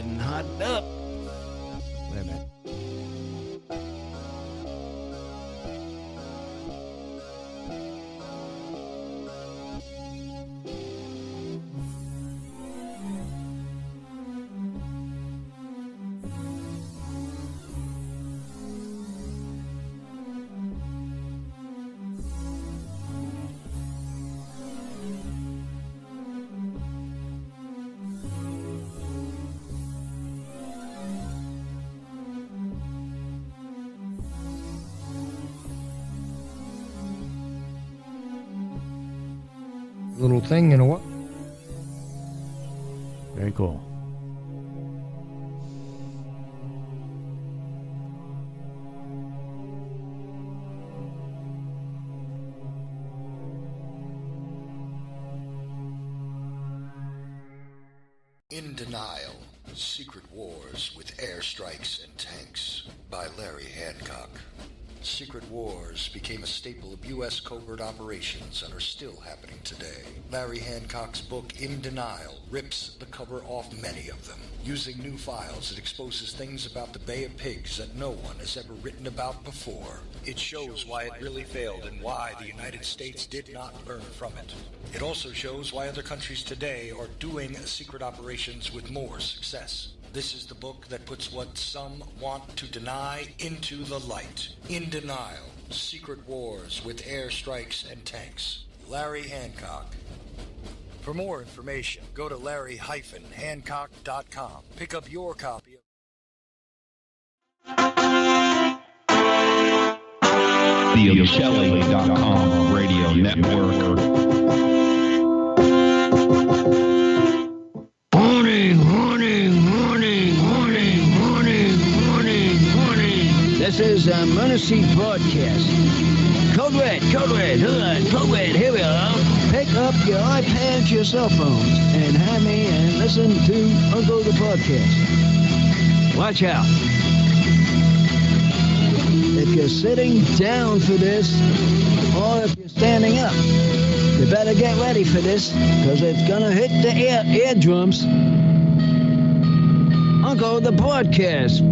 getting hotted up. Wait a minute. Little thing, you know what? Very cool. In Denial, Secret Wars with Airstrikes and Tanks by Larry Hancock. Secret wars became a staple of U.S. covert operations and are still happening today. Larry Hancock's book, In Denial, rips the cover off many of them. Using new files, it exposes things about the Bay of Pigs that no one has ever written about before. It shows why it really failed and why the United States did not learn from it. It also shows why other countries today are doing secret operations with more success. This is the book that puts what some want to deny into the light. In Denial, Secret Wars with Airstrikes and Tanks. Larry Hancock. For more information, go to larry-hancock.com. Pick up your copy. The Ocelli.com radio network. This is a Muncie broadcast. Code Red, here we are. Pick up your iPads, your cell phones, and have me and listen to Uncle the podcast. Watch out. If you're sitting down for this, or if you're standing up, you better get ready for this, because it's gonna hit the eardrums. Uncle the podcast.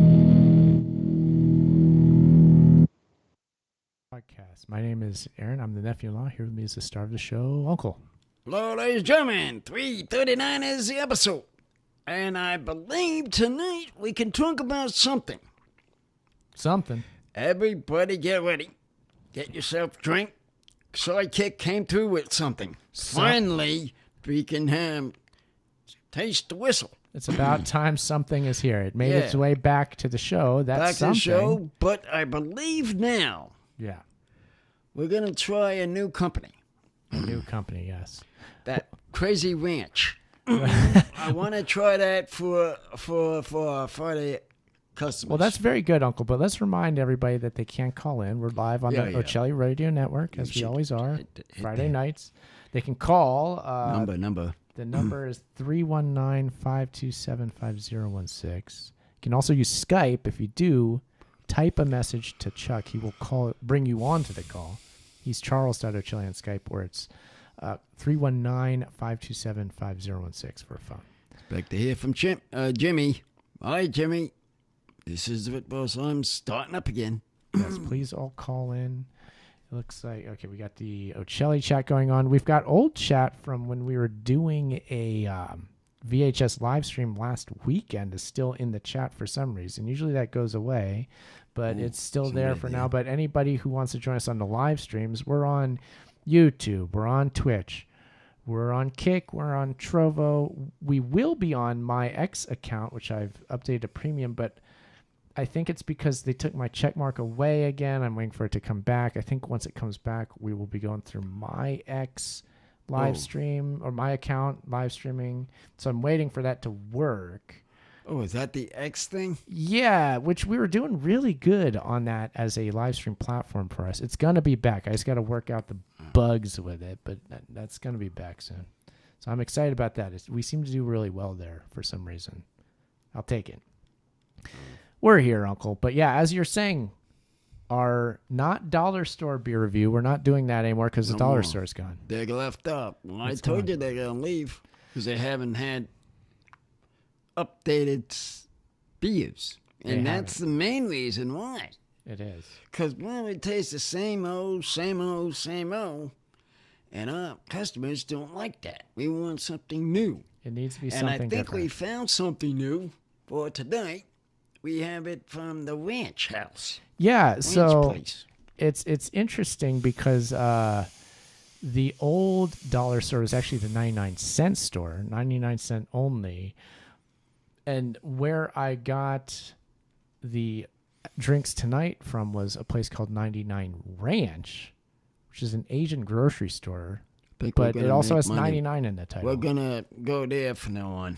My name is Aaron. I'm the nephew-in-law. Here with me is the star of the show, Uncle. Hello, ladies and gentlemen. 339 is the episode. And I believe tonight we can talk about something. Something. Everybody get ready. Get yourself a drink. Sidekick came through with something. Finally, we can taste the whistle. It's about time something is here. It made its way back to the show. That's back something. To the show, but I believe now. Yeah. We're going to try a new company. A new company, yes. That Crazy Ranch. I want to try that for the customers. Well, that's very good, Uncle. But let's remind everybody that they can't call in. We're live on the Ocelli Radio Network, as we always are, Friday nights. They can call. Number. The number is 319-527-5016. You can also use Skype. If you do, type a message to Chuck. He will bring you on to the call. He's Charles.Ocelli on Skype, where it's 319-527-5016 for a phone. Expect to hear from Jimmy. Hi, Jimmy. This is the boss. I'm starting up again. Yes, please all call in. It looks like, okay, we got the Ocelli chat going on. We've got old chat from when we were doing a VHS live stream last weekend is still in the chat for some reason. Usually that goes away, but it's still there for now. But anybody who wants to join us on the live streams, we're on YouTube, we're on Twitch, we're on Kick, we're on Trovo. We will be on my X account, which I've updated to premium, but I think it's because they took my check mark away again. I'm waiting for it to come back. I think once it comes back, we will be going through my X live stream, or my account live streaming. So I'm waiting for that to work. Oh, is that the X thing? Yeah, which we were doing really good on that as a live stream platform for us. It's going to be back. I just got to work out the bugs with it, but that's going to be back soon. So I'm excited about that. We seem to do really well there for some reason. I'll take it. We're here, Uncle. But yeah, as you're saying, our not dollar store beer review, we're not doing that anymore because the dollar store's gone. They left up. Well, I told you they're going to leave because they haven't had updated beers. And They that's the main reason why. It is. Because, well, it tastes the same old, same old, same old. And our customers don't like that. We want something new. It needs to be And something I think different. we found something new for tonight. We have it from the Ranch House. Yeah, Ranch so Place. it's interesting because the old dollar store was actually the 99-cent store, 99-cent only. And where I got the drinks tonight from was a place called 99 Ranch, which is an Asian grocery store, but it also has 99 in the title. We're gonna go there from now on.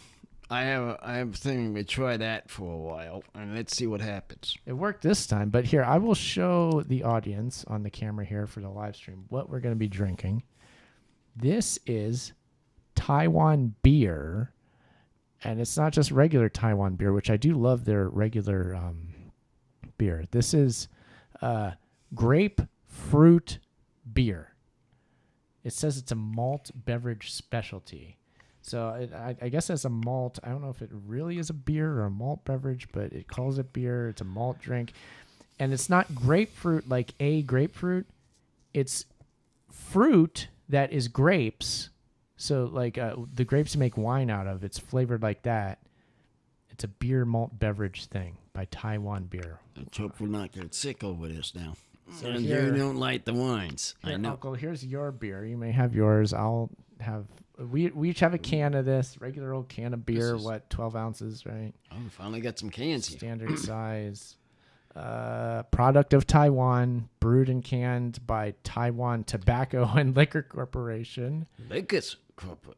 I have thinking we try that for a while, and let's see what happens. It worked this time, but here, I will show the audience on the camera here for the live stream what we're going to be drinking. This is Taiwan beer, and it's not just regular Taiwan beer, which I do love their regular beer. This is grapefruit beer. It says it's a malt beverage specialty. So I guess as a malt, I don't know if it really is a beer or a malt beverage, but it calls it beer. It's a malt drink. And it's not grapefruit like a grapefruit. It's fruit that is grapes. So like the grapes you make wine out of, it's flavored like that. It's a beer malt beverage thing by Taiwan Beer. Let's hope we're not getting sick over this now. So and here- you don't like the wines. Here, I know. Uncle, here's your beer. You may have yours. I'll have... We each have a can of this, regular old can of beer, 12 ounces, right? Oh, we finally got some cans here. Standard size. Product of Taiwan, brewed and canned by Taiwan Tobacco and Liquor Corporation. Liquors.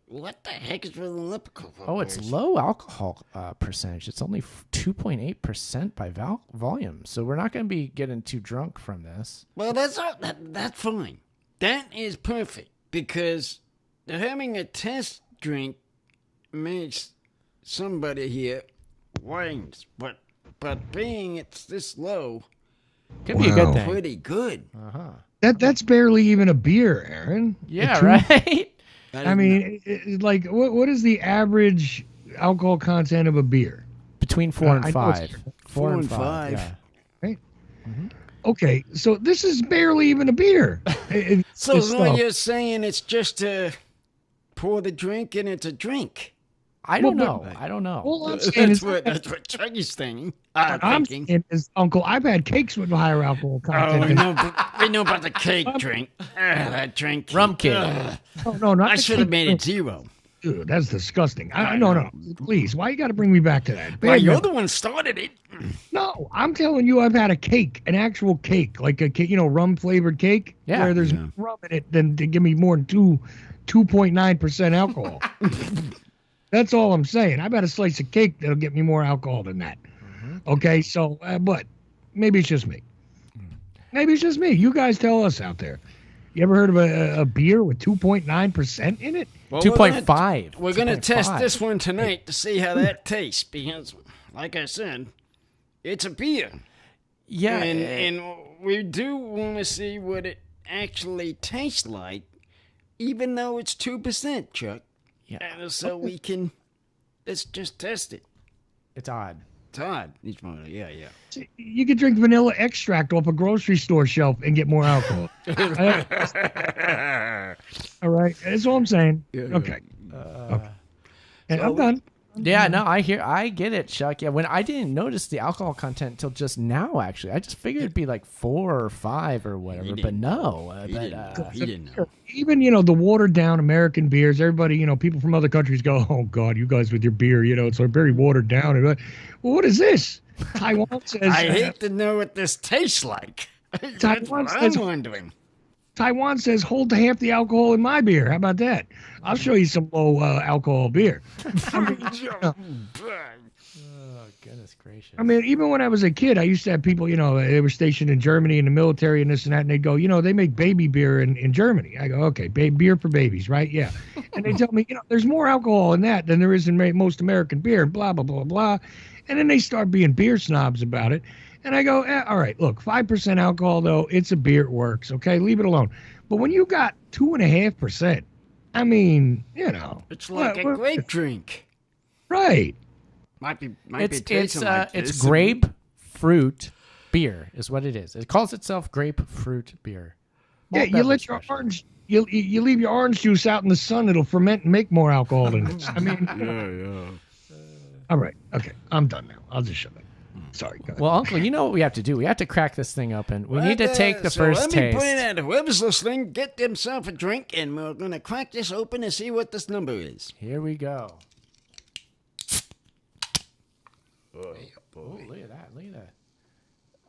What the heck is with the liquor corporation? Oh, it's low alcohol percentage. It's only 2.8% by volume. So we're not going to be getting too drunk from this. Well, that's fine. That is perfect because having a test drink makes somebody here whines, but being it's this low, Could be a good thing. pretty good. That's barely even a beer, Aaron. Yeah, right? I mean, like, what is the average alcohol content of a beer? Between 4 and I know it's 5. 4 and 5. Yeah. Right? Okay, so this is barely even a beer. So This what stuff. you're saying it's just to pour the drink and it's a drink. I don't Well, know. I don't know. All I'm saying is, That's what Chucky's thinking. I'm Thinking. saying is, Uncle, I've had cakes with higher alcohol Oh, content. we know about the cake drink. That drink. Rum cake. No, not I the should have cake made drink. it 0. Dude, that's disgusting. No, please. Why you got to bring me back to that? Well, Bad you're memory. the one started it. No, I'm telling you, I've had a cake, an actual cake, like a cake, rum flavored cake, Yeah. where there's more rum in it than to give me more than 2.9% alcohol. That's all I'm saying. I've had a slice of cake that'll get me more alcohol than that. Okay, so, but maybe it's just me. Maybe it's just me. You guys tell us out there. You ever heard of a beer with 2.9% in it? Well, 2.5. We're going to test 2.5. this one tonight to see how that tastes because, like I said, it's a beer. Yeah. And we do want to see what it actually tastes like, even though it's 2%, Chuck. Yeah. And so let's just test it. It's odd. Todd, yeah. You could drink vanilla extract off a grocery store shelf and get more alcohol. All right, that's all I'm saying. Okay. Okay. And I'm done. Yeah, no, I get it, Chuck. Yeah, when I didn't notice the alcohol content until just now, actually, I just figured it'd be like 4 or 5 or whatever, but no. He didn't know. Even, the watered down American beers, everybody, people from other countries go, oh, God, you guys with your beer, it's like very watered down. Well, what is this? Taiwan says. I hate to know what this tastes like. That's what I'm wondering. Taiwan says, hold half the alcohol in my beer. How about that? I'll show you some low alcohol beer. Oh, goodness gracious. I mean, even when I was a kid, I used to have people, they were stationed in Germany in the military and this and that, and they'd go, they make baby beer in Germany. I go, okay, beer for babies, right? Yeah. And they tell me, there's more alcohol in that than there is in most American beer, blah, blah, blah, blah. And then they start being beer snobs about it. And I go, all right, look, 5% alcohol, though, it's a beer, it works, okay? Leave it alone. But when you got 2.5%, I mean, It's like a grape drink. Right. Might be It's tasting like it's this. grapefruit beer is what it is. It calls itself grapefruit beer. Yeah, Malt you let beverage your special. orange. You leave your orange juice out in the sun. It'll ferment and make more alcohol than this. I mean, Yeah. all right, okay, I'm done now. I'll just shut up. Sorry. Go ahead. Well, Uncle, you know what we have to do? We have to crack this thing open. We need to take the first let taste. me put it out. Whoever's listening, get themselves a drink, and we're gonna crack this open and see what this number is. Here we go. Oh, look at that. Look at that.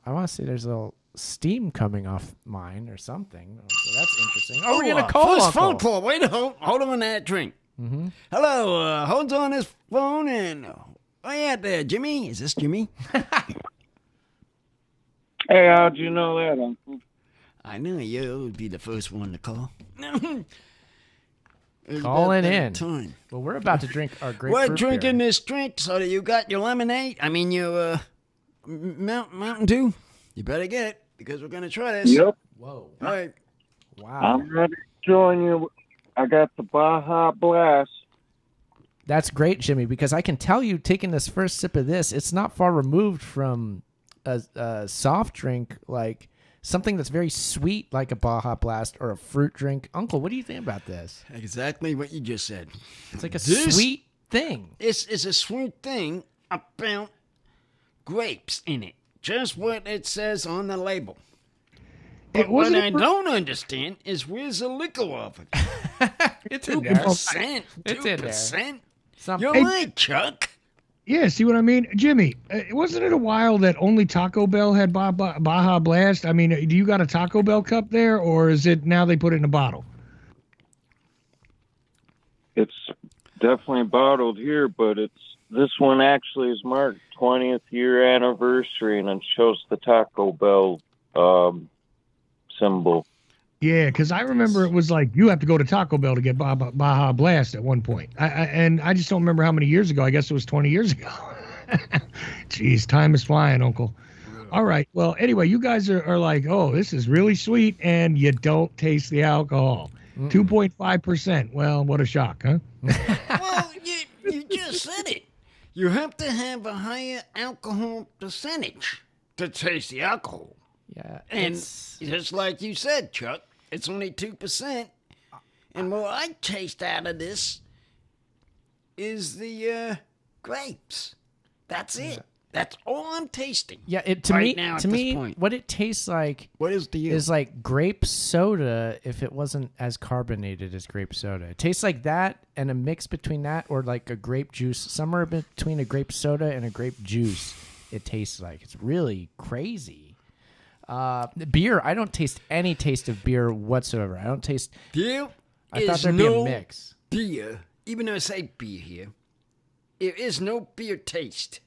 I want to see there's a little steam coming off mine or something. So that's interesting. Oh, we're going to call first Uncle. phone call. Wait, hold on that drink. Mm-hmm. Hello, hold on this phone and oh yeah, there, Jimmy. Is this Jimmy? Hey, how'd you know that, Uncle? I knew you would be the first one to call. Calling About in. that time. Well, we're about to drink our grapefruit We're drinking beer. this drink, so you got your lemonade. I mean, your Mountain Dew. You better get it because we're gonna try this. Yep, Whoa. All right. Wow. I'm ready to join you. I got the Baja Blast. That's great, Jimmy, because I can tell you taking this first sip of this, it's not far removed from a soft drink, like something that's very sweet like a Baja Blast or a fruit drink. Uncle, what do you think about this? Exactly what you just said. It's like a This- sweet thing. This is a sweet thing about grapes in it. Just what it says on the label. But what wasn't I it for- don't understand is where's the liquor of it? It's in there. 2%. It's in there. 2%. Something. You're right, Chuck. Yeah, see what I mean, Jimmy? Wasn't it a while that only Taco Bell had Baja Blast? I mean, do you got a Taco Bell cup there, or is it now they put it in a bottle? It's definitely bottled here, but this one actually is marked 20th year anniversary, and it shows the Taco Bell symbol. Yeah, because I remember it was like you have to go to Taco Bell to get Baja Blast at one point. And I just don't remember how many years ago. I guess it was 20 years ago. Jeez, time is flying, Uncle. All right. Well, anyway, you guys are like, oh, this is really sweet, and you don't taste the alcohol. 2.5%. Well, what a shock, huh? Well, you just said it. You have to have a higher alcohol percentage to taste the alcohol. Yeah. And it's- just like you said, Chuck, it's only 2%. And what I taste out of this is the grapes. That's it. That's all I'm tasting. Yeah, to Right now at to this me, point. what it tastes like What is the is like grape soda if it wasn't as carbonated as grape soda. It tastes like that and a mix between that or like a grape juice, somewhere between a grape soda and a grape juice. It tastes like it's really crazy. Beer, I don't taste any taste of beer whatsoever. I don't taste. There I thought is there'd be a no mix. beer, even though I say beer here, there is no beer taste.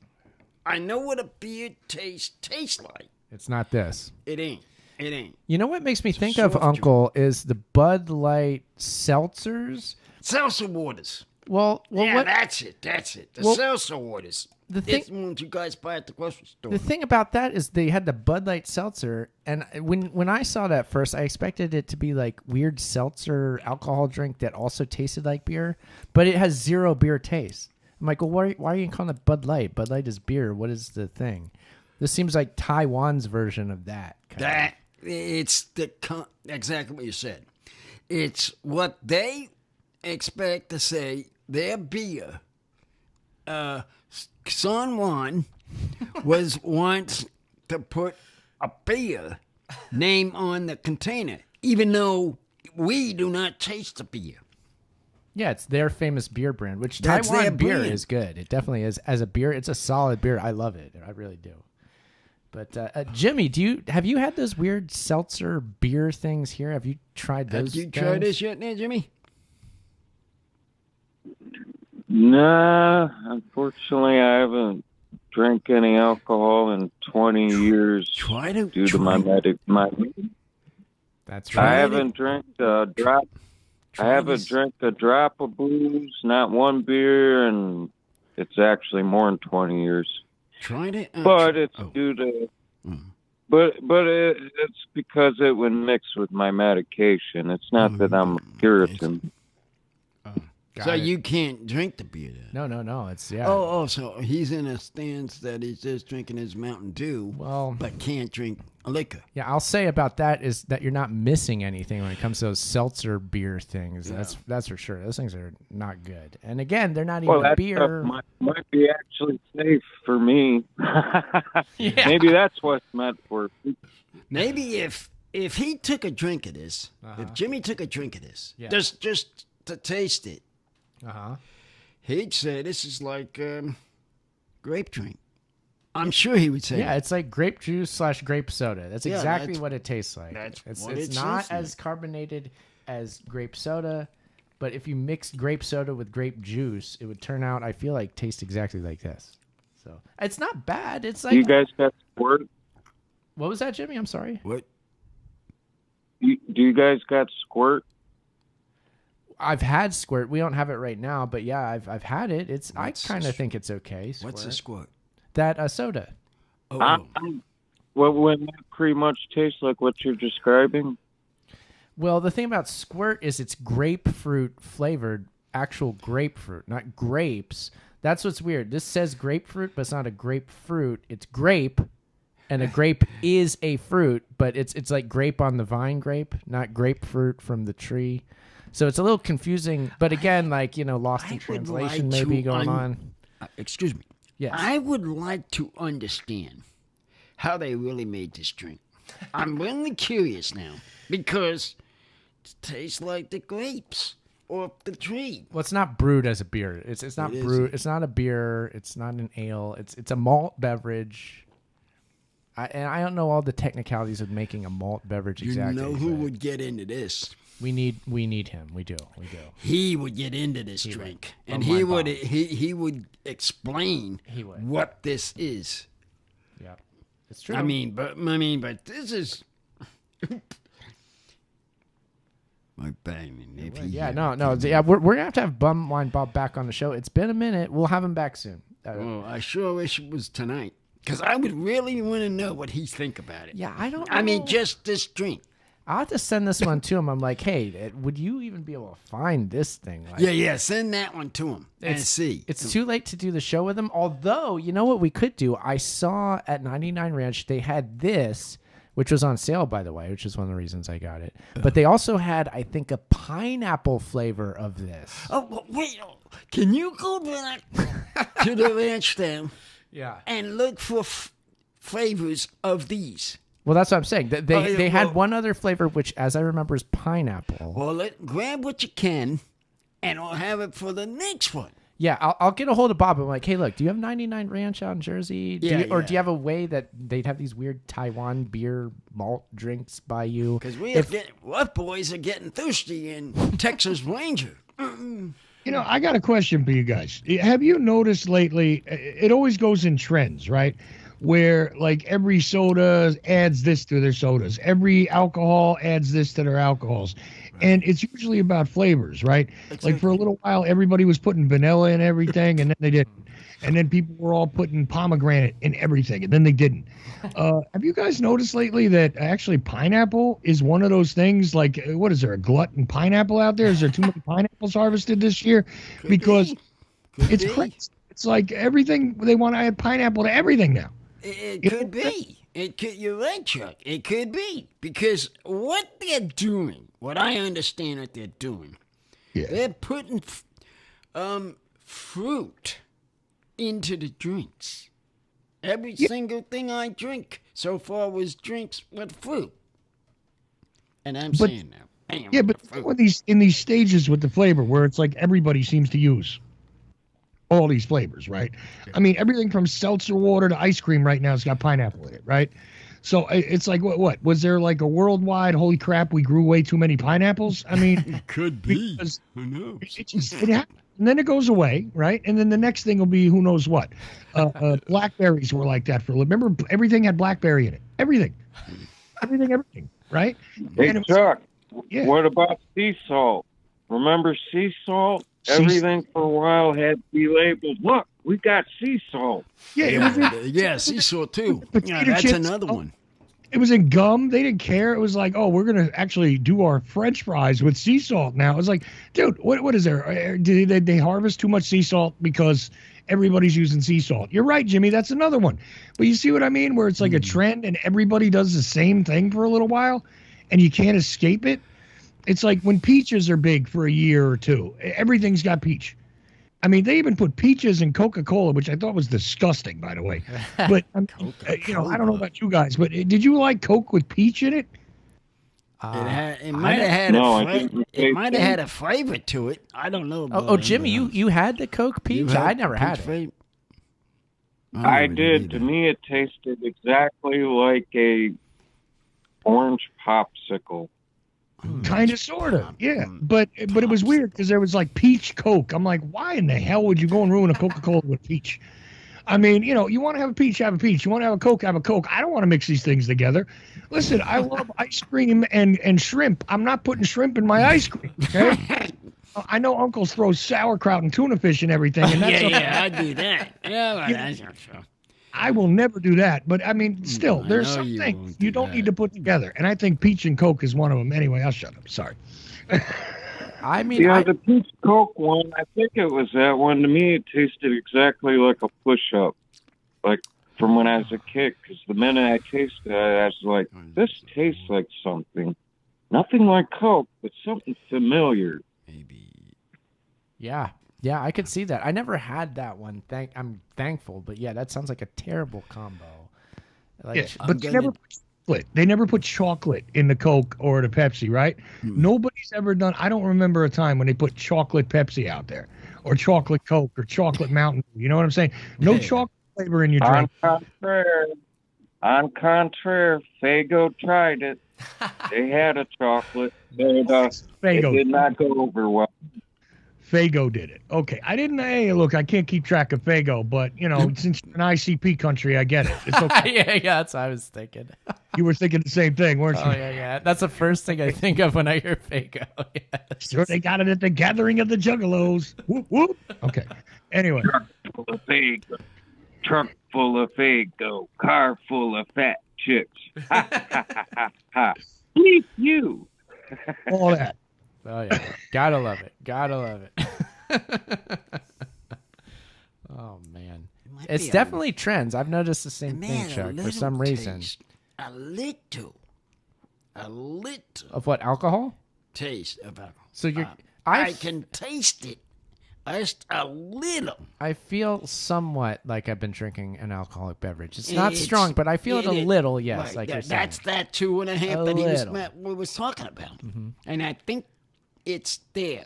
I know what a beer taste tastes like. It's not this. It ain't. It ain't. You know what makes me think of soft Uncle is the Bud Light seltzers. Seltzer waters. Well, Yeah, what? that's it. That's it. The Well, seltzer waters. the thing- It's the ones you guys buy at the grocery store. The thing about that is they had the Bud Light seltzer, and when I saw that first, I expected it to be like weird seltzer alcohol drink that also tasted like beer, but it has zero beer taste. I'm like, well, why are you calling it Bud Light? Bud Light is beer. What is the thing? This seems like Taiwan's version of that. That it's exactly what you said. It's what they expect to say their beer. San Juan was once to put a beer name on the container, even though we do not taste the beer. Yeah, it's their famous beer brand, which That's their Taiwan beer brand. is good. It definitely is. As a beer, it's a solid beer. I love it. I really do. But Jimmy, have you had those weird seltzer beer things here? Have you tried those? Have you tried this yet, there, Jimmy? Nah, unfortunately, I haven't drank any alcohol in 20 years Try to due to my That's I right. haven't drank a drop. I haven't drank a drop of booze, not one beer, and it's actually more than 20 years. Tried it, But it's due to, it's because it would mix with my medication. It's not that I'm a Puritan. So Got it. you can't drink the beer then? No. It's yeah. Oh, so he's in a stance that he's just drinking his Mountain Dew, Well, but can't drink liquor. yeah. I'll say about that is that you're not missing anything when it comes to those seltzer beer things. That's for sure. Those things are not good. And again, they're not even Well, that beer. stuff might be actually safe for me. Yeah. Maybe that's what's meant for. Maybe if he took a drink of this, if Jimmy took a drink of this, Yeah. just to taste it, He'd say this is like grape drink. I'm sure he would say Yeah, that. it's like grape juice / grape soda. That's Yeah, exactly that's- what it tastes like. that's It's what it not tastes like. as carbonated as grape soda, but if you mixed grape soda with grape juice, it would turn out, I feel like, taste exactly like this. So it's not bad. It's like Do you guys got squirt? what was that, Jimmy? I'm sorry. What? Do you guys got squirt? I've had squirt. We don't have it right now, but yeah, I've had it. I What's kind of s- think it's okay. What's a squirt? That soda. Oh, Well, wouldn't that pretty much taste like what you're describing? Well, the thing about squirt is it's grapefruit flavored, actual grapefruit, not grapes. That's what's weird. This says grapefruit, but it's not a grapefruit. It's grape, and a grape is a fruit, but it's like grape on the vine grape, not grapefruit from the tree. So it's a little confusing. But again, like, lost in I would translation like maybe to going on. excuse me. Yes. I would like to understand how they really made this drink. I'm really curious now because it tastes like the grapes off the tree. Well, it's not brewed as a beer. It's not It brewed. isn't. It's not a beer. It's not an ale. It's a malt beverage. And I don't know all the technicalities of making a malt beverage exactly. You know who but would get into this? we need him. We do. He would get into this drink, and Oh, my he would explain He would. what this is. Yeah, it's true. I mean, but this is my banging nephew. yeah, no. Yeah, we're gonna have to have Bum Wine Bob back on the show. It's been a minute. We'll have him back soon. Oh, I sure wish it was tonight, because I would really want to know what he think about it. Yeah, I don't. I mean, know. just this drink. I'll have to send this one to him. I'm like, hey, would you even be able to find this thing? Like, Yeah, send that one to him and see. It's too late to do the show with him. Although, you know what we could do? I saw at 99 Ranch, they had this, which was on sale, by the way, which is one of the reasons I got it. But they also had, I think, a pineapple flavor of this. Oh, wait. Can you go back to the ranch then Yeah. and look for flavors of these? Well, that's what I'm saying. They had well- one other flavor, which, as I remember, is pineapple. Well, grab what you can, and I'll have it for the next one. Yeah, I'll get a hold of Bob. I'm like, hey, look, do you have 99 Ranch out in Jersey? Or do you have a way that they'd have these weird Taiwan beer malt drinks by you? Because us boys are getting thirsty in Texas Ranger. I got a question for you guys. Have you noticed lately, it always goes in trends, right? Where like every soda adds this to their sodas, every alcohol adds this to their alcohols. And it's usually about flavors, right? Exactly. Like for a little while, everybody was putting vanilla in everything, and then they didn't. And then people were all putting pomegranate in everything, and then they didn't. Have you guys noticed lately that actually pineapple is one of those things? Like, what is there, a glut in pineapple out there? Is there too many pineapples harvested this year? Because it's crazy. It's like everything, they want to add pineapple to everything now. It could be. You're right, Chuck. It could be. Because what they're doing, what I understand what they're doing, they're putting fruit into the drinks. Every single thing I drink so far was drinks with fruit. And I'm saying now. Bam, Yeah, but fruit. with in these stages with the flavor where it's like everybody seems to use all these flavors, right? I mean, everything from seltzer water to ice cream right now has got pineapple in it, right? So it's like, what? Was there like a worldwide, holy crap, we grew way too many pineapples? I mean, Could be. Who knows? it happens. And then it goes away, right? And then the next thing will be who knows what. Blackberries were like that for a little. Remember, everything had blackberry in it. Everything, right? Hey, And it was- Chuck, yeah. what about sea salt? Remember sea salt? Sea- Everything for a while had to be labeled. Look, we got sea salt. Yeah, it was in, Yeah, sea salt too. Potato Yeah, that's chips. another one. It was in gum. They didn't care. It was like, oh, we're gonna actually do our French fries with sea salt now. It was like, dude, what is there? Do they harvest too much sea salt because everybody's using sea salt? You're right, Jimmy. That's another one. But you see what I mean? Where it's like a trend and everybody does the same thing for a little while, and you can't escape it. It's like when peaches are big for a year or two. Everything's got peach. I mean, they even put peaches in Coca-Cola, which I thought was disgusting, by the way. But I don't know about you guys, but did you like Coke with peach in it? It might have had it might have had a flavor to it. I don't know. Oh, Jimmy, you had the Coke peach? I never had it. I did. To me, it tasted exactly like a orange popsicle. Kind of, sort of, yeah. But it was weird because there was like peach Coke. I'm like, why in the hell would you go and ruin a Coca-Cola with peach? I mean, you want to have a peach, have a peach. You want to have a Coke, have a Coke. I don't want to mix these things together. Listen, I love ice cream and shrimp. I'm not putting shrimp in my ice cream, okay? I know uncles throw sauerkraut and tuna fish and everything. And that's I do that. That's not true. I will never do that. But, I mean, still, there's some things you don't need to put together. And I think peach and Coke is one of them. Anyway, I'll shut up. Sorry. I mean, the peach Coke one, I think it was that one. To me, it tasted exactly like a push-up, like from when I was a kid. Because the minute I tasted it, I was like, this tastes like something. Nothing like Coke, but something familiar. Maybe. Yeah, I could see that. I never had that one. I'm thankful, but yeah, that sounds like a terrible combo. Like, but they never put chocolate in the Coke or the Pepsi, right? Nobody's ever done. I don't remember a time when they put chocolate Pepsi out there, or chocolate Coke, or chocolate Mountain Dew. You know what I'm saying? No chocolate flavor in your drink. On contrary, Faygo tried it. They had a chocolate, but it did not go over well. Faygo did it. Okay. I didn't. Hey, look, I can't keep track of Faygo, but, since you're an ICP country, I get it. It's okay. yeah, that's what I was thinking. You were thinking the same thing, weren't you? Oh, yeah. That's the first thing I think of when I hear Faygo. Yeah, sure, they got it at the gathering of the Juggalos. Whoop, whoop. Okay. Anyway. Truck full of Faygo. Car full of fat chicks. Ha, ha, ha, ha, ha. Bleep you. All that. Oh, yeah. Gotta love it. Oh, man. It's definitely trends. I've noticed the same thing, Chuck, for some reason. A little. Of what, alcohol? Taste of alcohol. So I can taste it. Just a little. I feel somewhat like I've been drinking an alcoholic beverage. It's not strong, but I feel it a little, yes. Right, like you're saying. That's that 2.5 that we was talking about. Mm-hmm. And I think it's there.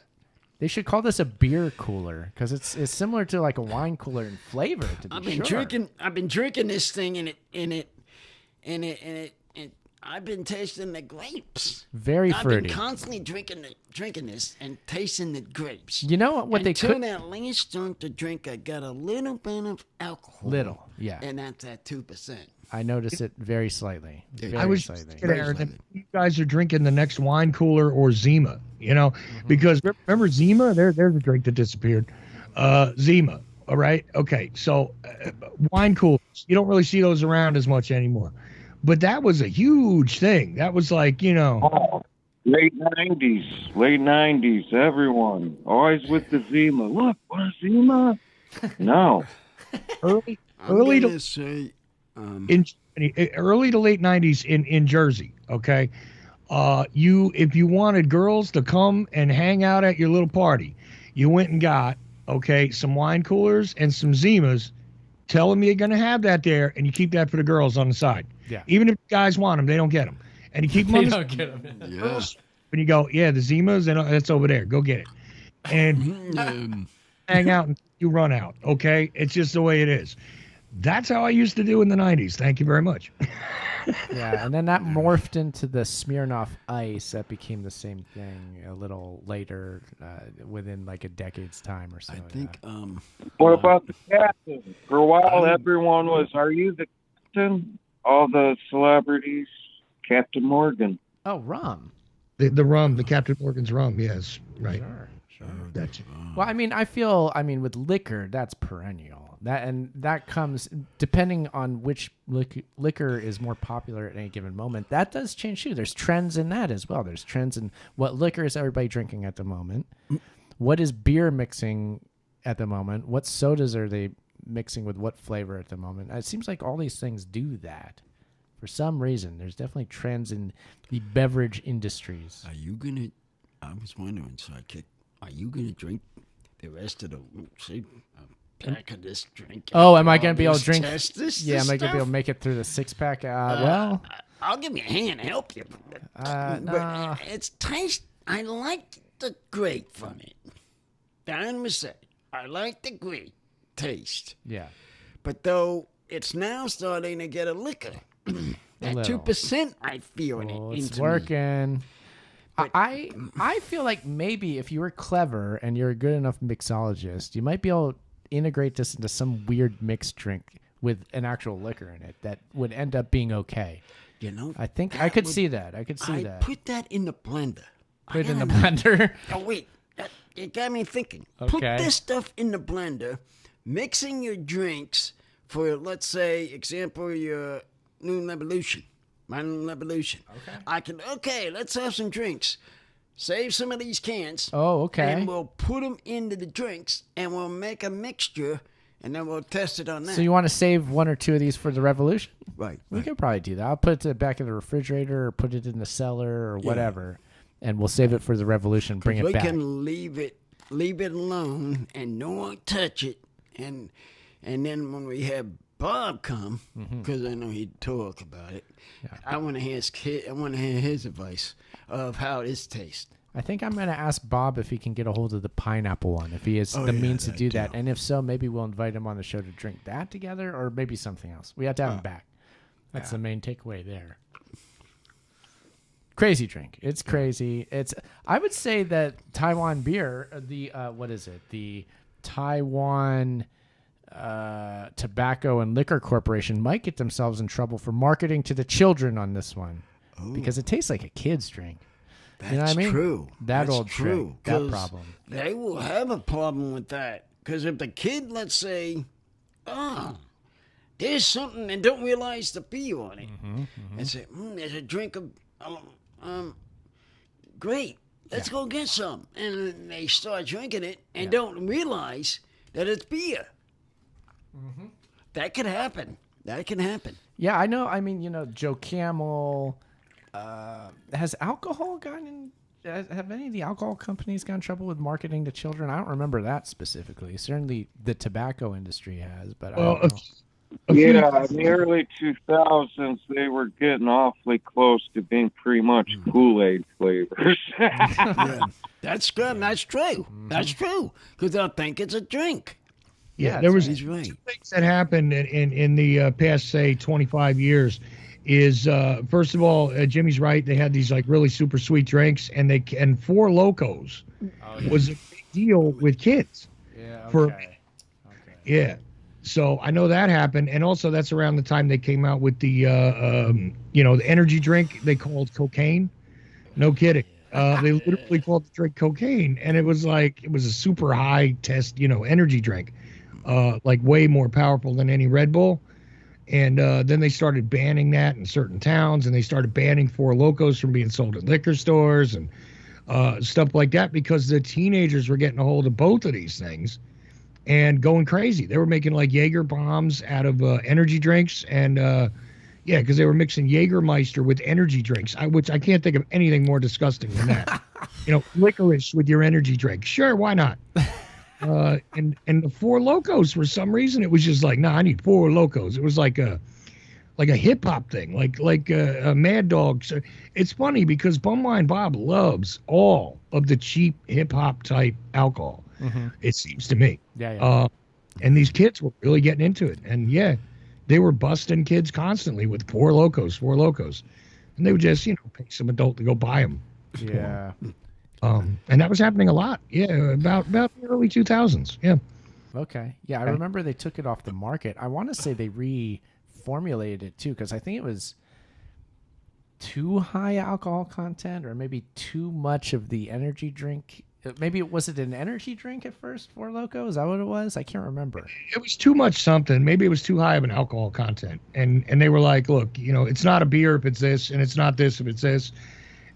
They should call this a beer cooler because it's similar to like a wine cooler in flavor. I've been drinking this thing and I've been tasting the grapes. Very fruity. I've been constantly drinking this and tasting the grapes. You know what they could? Until that last drink to drink, I got a little bit of alcohol. Little, yeah. And that's at 2%. I noticed it very slightly. I was Aaron, you guys are drinking the next wine cooler or Zima, because remember Zima? There's a drink that disappeared. Zima. All right. Okay. So wine coolers, you don't really see those around as much anymore. But that was a huge thing. That was like, late 90s, everyone. Always with the Zima. Look, what, Zima? No. early to late 90s in Jersey, okay? If you wanted girls to come and hang out at your little party, you went and got, some wine coolers and some Zimas. Tell them you're going to have that there, and you keep that for the girls on the side. Yeah. Even if guys want them, they don't get them. And you keep them on the side. They don't get them. Yeah. And you go, the Zimas, and that's over there. Go get it. And hang out and you run out, okay? It's just the way it is. That's how I used to do in the 90s. Thank you very much. Yeah, and then that morphed into the Smirnoff Ice. That became the same thing a little later, within like a decade's time or so. I think. What about the captain? For a while, everyone was, "Are you the captain?" All the celebrities, Captain Morgan. Oh, rum. The rum, the Captain Morgan's rum. Yes, right. That's it. Well, I mean, with liquor, that's perennial. That comes depending on which liquor is more popular at any given moment. That does change too. There's trends in that as well. There's trends in what liquor is everybody drinking at the moment. What is beer mixing at the moment? What sodas are they mixing with what flavor at the moment? It seems like all these things do that. For some reason, there's definitely trends in the beverage industries. Are you gonna? I was wondering, Sidekick. Are you gonna drink the rest of the pack of this drink? Oh, am I gonna be able to drink? Am Am I gonna be able to make it through the 6-pack? Well, I'll give you a hand to help you. no. It's taste. I like the grape from it. I must say, I like the grape taste. Yeah. But though it's now starting to get a liquor. That 2% I feel in it. It's working. I feel like maybe if you were clever and you're a good enough mixologist, you might be able to integrate this into some weird mixed drink with an actual liquor in it that would end up being okay. You know, I think I could see that. I put that in the blender. Put it in the blender. Oh wait, it got me thinking. Okay. Put this stuff in the blender, mixing your drinks for, let's say, example, your New Revolution. My New Revolution. Okay. Let's have some drinks. Save some of these cans. Oh, okay. And we'll put them into the drinks, and we'll make a mixture, and then we'll test it on that. So you want to save one or two of these for the Revolution? Right. We could probably do that. I'll put it to the back of the refrigerator or put it in the cellar or whatever, and we'll save it for the Revolution. Bring it back. We can leave it alone, and no one touch it, and then when we have Bob come, because I know he'd talk about it. Yeah. I want to hear his advice of how this tastes. I think I'm going to ask Bob if he can get a hold of the pineapple one, if he has the means to do that. And if so, maybe we'll invite him on the show to drink that together, or maybe something else. We have to have him back. That's the main takeaway there. Crazy drink. It's crazy. I would say that Taiwan beer, what is it? The Taiwan Tobacco and Liquor Corporation might get themselves in trouble for marketing to the children on this one because it tastes like a kid's drink. That's you know what I mean? True. That's old true. That problem. They will have a problem with that because if the kid, let's say, there's something and don't realize the B on it, and say, there's a drink of, great, let's go get some, and they start drinking it and don't realize that it's beer. That could happen. Yeah, I know. I mean, Joe Camel. Has alcohol gotten in? Have any of the alcohol companies gotten in trouble with marketing to children? I don't remember that specifically. Certainly, the tobacco industry has, but I don't know. Yeah, in the early 2000s, they were getting awfully close to being pretty much Kool-Aid flavors. That's good. That's true. That's true. Because they'll think it's a drink. Yeah, there was right. two things that happened in the past, say, 25 years. Is first of all, Jimmy's right. They had these like really super sweet drinks, and Four Locos was a big deal with kids. Yeah. Okay. Yeah. So I know that happened, and also that's around the time they came out with the the energy drink they called cocaine. No kidding. They literally called the drink cocaine, and it was a super high test energy drink, like way more powerful than any Red Bull. And then they started banning that in certain towns, and they started banning Four Locos from being sold at liquor stores and stuff like that because the teenagers were getting a hold of both of these things and going crazy. They were making like Jaeger bombs out of energy drinks, and because they were mixing Jägermeister with energy drinks, which I can't think of anything more disgusting than that. Licorice with your energy drink. Sure, why not? And the Four Locos, for some reason, it was just like, I need Four Locos. It was like a hip hop thing, like a Mad Dog. So it's funny because Bumwine Bob loves all of the cheap hip hop type alcohol. It seems to me. Yeah. And these kids were really getting into it, and they were busting kids constantly with Four Locos, and they would just pay some adult to go buy them. Yeah. And that was happening a lot. Yeah, about the early 2000s. Yeah. Okay. Yeah, I remember they took it off the market. I want to say they reformulated it too, because I think it was too high alcohol content, or maybe too much of the energy drink Maybe was it an energy drink at first, Four Loko? Is that what it was? I can't remember. It was too much something. Maybe it was too high of an alcohol content. And they were like, look, it's not a beer if it's this, and it's not this if it's this.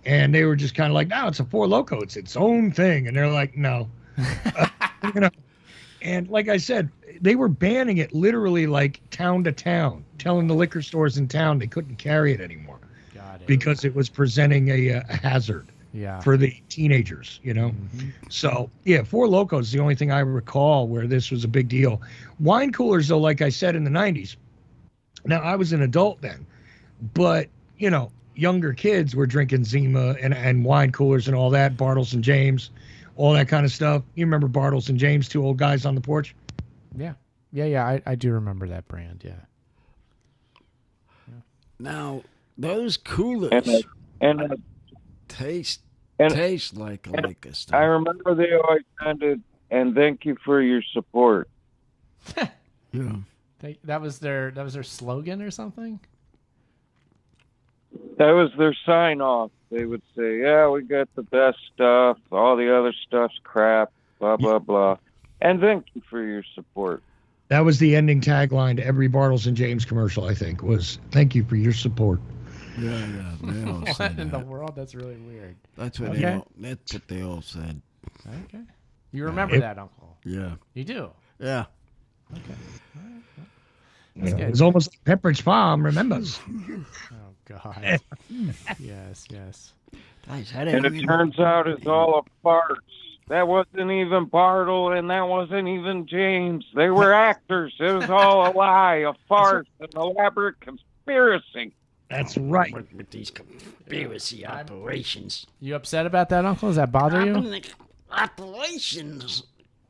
And they were just kind of like, no, it's a Four Loko. It's its own thing. And they're like, no. And like I said, they were banning it literally like town to town, telling the liquor stores in town they couldn't carry it anymore. Got it. Because it was presenting a hazard. Yeah. For the teenagers, So, yeah, Four Loko is the only thing I recall where this was a big deal. Wine coolers, though, like I said, in the 90s. Now, I was an adult then, but, younger kids were drinking Zima and wine coolers and all that, Bartles and James, all that kind of stuff. You remember Bartles and James, two old guys on the porch? Yeah. Yeah, I do remember that brand, yeah. Now, those coolers taste like a liquor store. I remember they always ended, and thank you for your support. Yeah. That was their slogan or something? That was their sign off. They would say, yeah, we got the best stuff. All the other stuff's crap, blah, blah, blah. And thank you for your support. That was the ending tagline to every Bartles and James commercial, I think, was thank you for your support. Yeah. They all What said in the that. world? That's really weird. That's what that's what they all said. Okay. You remember that, Uncle? Yeah. You do? Yeah. Okay. All right. It was almost like Pepperidge Farm remembers. Oh, God. Yes. Guys, And it turns out it's all a farce. That wasn't even Bartle, and that wasn't even James. They were actors. It was all a lie, a farce, an elaborate conspiracy. That's right. With these conspiracy operations. You upset about that, Uncle? Does that bother you? Operations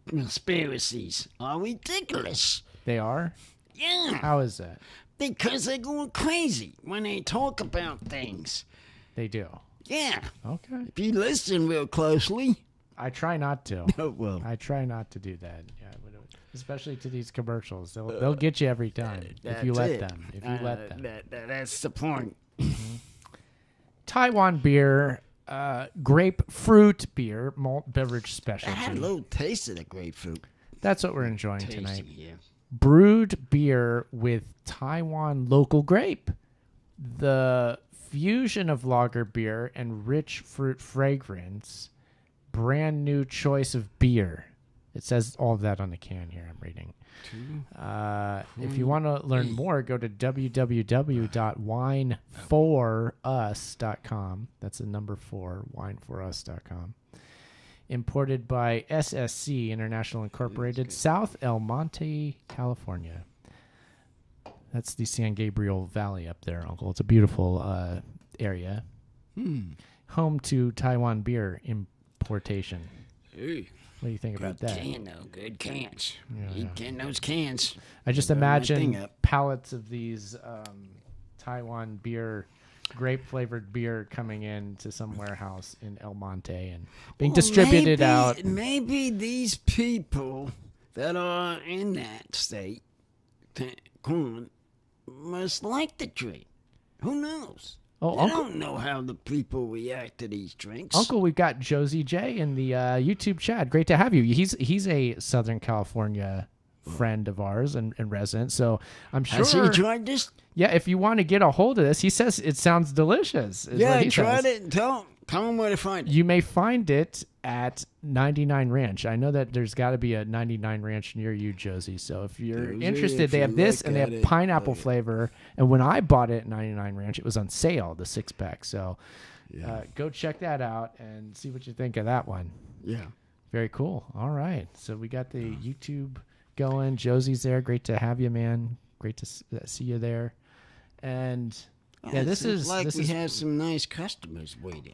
conspiracies are ridiculous. They are? Yeah. How is that? Because they're going crazy when they talk about things. They do. Yeah. Okay. If you listen real closely. I try not to. Oh, well. I try not to do that. Yeah, especially to these commercials. They'll get you every time if you let them. If you let them. That's the point. Taiwan beer, grapefruit beer, malt beverage specialty. I had a little taste of the grapefruit. That's what we're enjoying tonight. Yeah. Brewed beer with Taiwan local grape. The fusion of lager beer and rich fruit fragrance. Brand new choice of beer. It says all of that on the can here I'm reading. If you want to learn more, go to www.wineforus.com. That's the number 4, wineforus.com. Imported by SSC International Incorporated, South El Monte, California. That's the San Gabriel Valley up there, Uncle. It's a beautiful area. Home to Taiwan beer importation. Hey. What do you think about that? Good cans. Yeah. Keep getting those cans. I just Burn that thing imagine up. pallets of these Taiwan beer, grape-flavored beer coming in to some warehouse in El Monte and being distributed out. Maybe these people that are in that state must like the drink. Who knows? Oh, I Uncle, don't know how the people react to these drinks. Uncle, we've got Josie J in the YouTube chat. Great to have you. He's a Southern California friend of ours and resident, so I'm sure. Has he tried this? Yeah, if you want to get a hold of this, he says it sounds delicious. Is Yeah, what I he tried says. it. Tell him where to find it. You may find it at 99 Ranch. I know that there's got to be a 99 Ranch near you, Josie. So if you're Josie, interested, if they you have this look and they at have it, pineapple look at it. flavor. And when I bought it at 99 Ranch, it was on sale, the 6-pack. So go check that out and see what you think of that one. Yeah. Very cool. All right. So we got the YouTube going. Josie's there. Great to have you, man. Great to see you there. And yeah, it seems like we is have some nice customers waiting,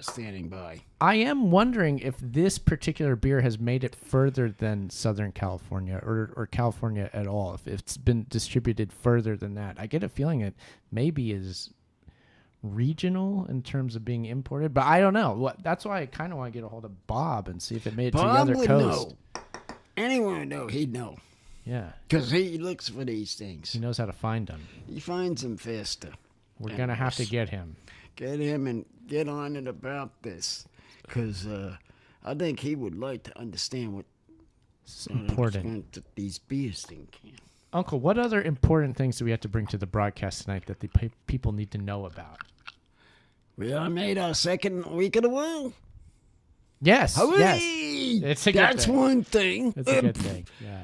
standing by. I am wondering if this particular beer has made it further than Southern California or California at all. If it's been distributed further than that, I get a feeling it maybe is regional in terms of being imported, but I don't know. That's why I kind of want to get a hold of Bob and see if it made it to the Bob other would coast. know. Anyone would know. He'd know. Yeah, Because he looks for these things. he knows how to find them. He finds them faster. We're gonna have to get him. Get him and get on it about this. Because I think he would like to understand what It's important. these beers thing can. Uncle, what other important things do we have to bring to the broadcast tonight that the people need to know about? We are made our second week of the world. Yes. Hooray! Yes. It's a good That's thing. one thing. It's a good thing. Yeah.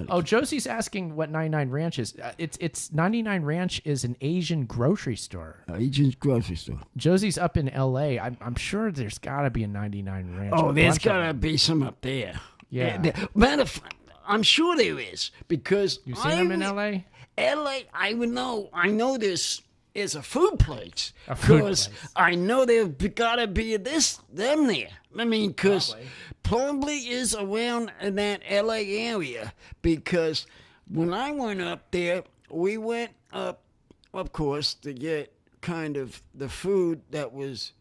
Oh, Josie's asking what 99 Ranch is. It's 99 Ranch is an Asian grocery store. Asian grocery store. Josie's up in L.A. I'm sure there's got to be a 99 Ranch. Oh, A there's bunch of got to them. be some up there. Yeah. Matter of fact, I'm sure there is because You seen them in L.A.? L.A. I would know. I know there's a food place. A food 'Cause place. I know there's got to be them there. I mean, because probably is around in that L.A. area. Because when I went up there, we went up, of course, to get kind of the food that was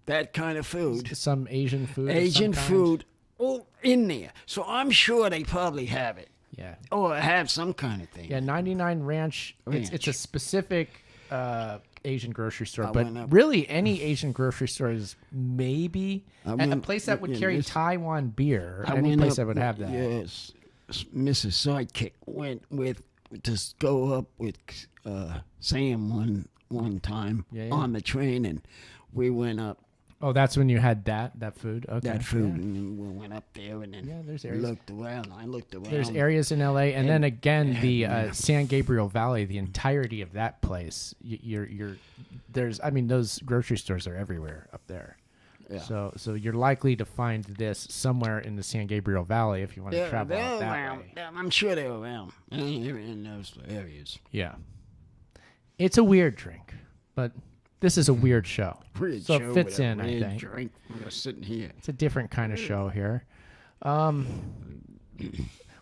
that kind of food. Some Asian food. of Asian some kind? food all in there. So I'm sure they probably have it. Yeah. Or have some kind of thing. Yeah, 99 Ranch. It's a specific Asian grocery store, I but went up- really any Asian grocery store is maybe I a went- place that would yeah, carry this- Taiwan beer. I Any went place up that would have that. Yes, Mrs. Sidekick went with to go up with Sam one time Yeah. on the train, and we went up Oh, that's when you had that food. Okay. that food, Yeah. and then we went up there, and then Yeah, there's areas. looked around. I looked around. There's areas in LA, and then again the San Gabriel Valley, the entirety of that place. Those grocery stores are everywhere up there. Yeah. So you're likely to find this somewhere in the San Gabriel Valley if you want to travel they're out that around. way. I'm sure they're around in those areas. Yeah. It's a weird drink, but this is a weird show. Weird So show it fits with a in, I red think. Drink. We're sitting here. It's a different kind of show here.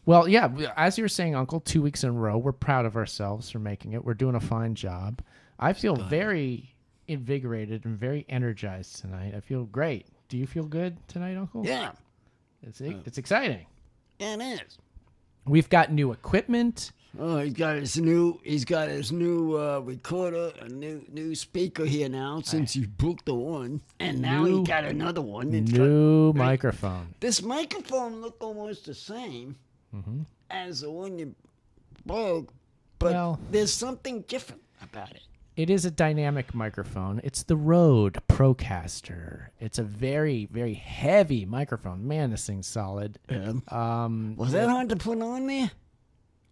Well, yeah, as you were saying, Uncle, 2 weeks in a row, we're proud of ourselves for making it. We're doing a fine job. I feel very invigorated and very energized tonight. I feel great. Do you feel good tonight, Uncle? Yeah, It's exciting. it is. We've got new equipment. Oh, he's got his new recorder, a new speaker here now since you booked the one, and now he New- got another one. It's New got- microphone. This microphone looked almost the same as the one you broke, but Well- there's something different about it. It is a dynamic microphone. It's the Rode Procaster. It's a very, very heavy microphone. Man, this thing's solid. Was that hard to put on there?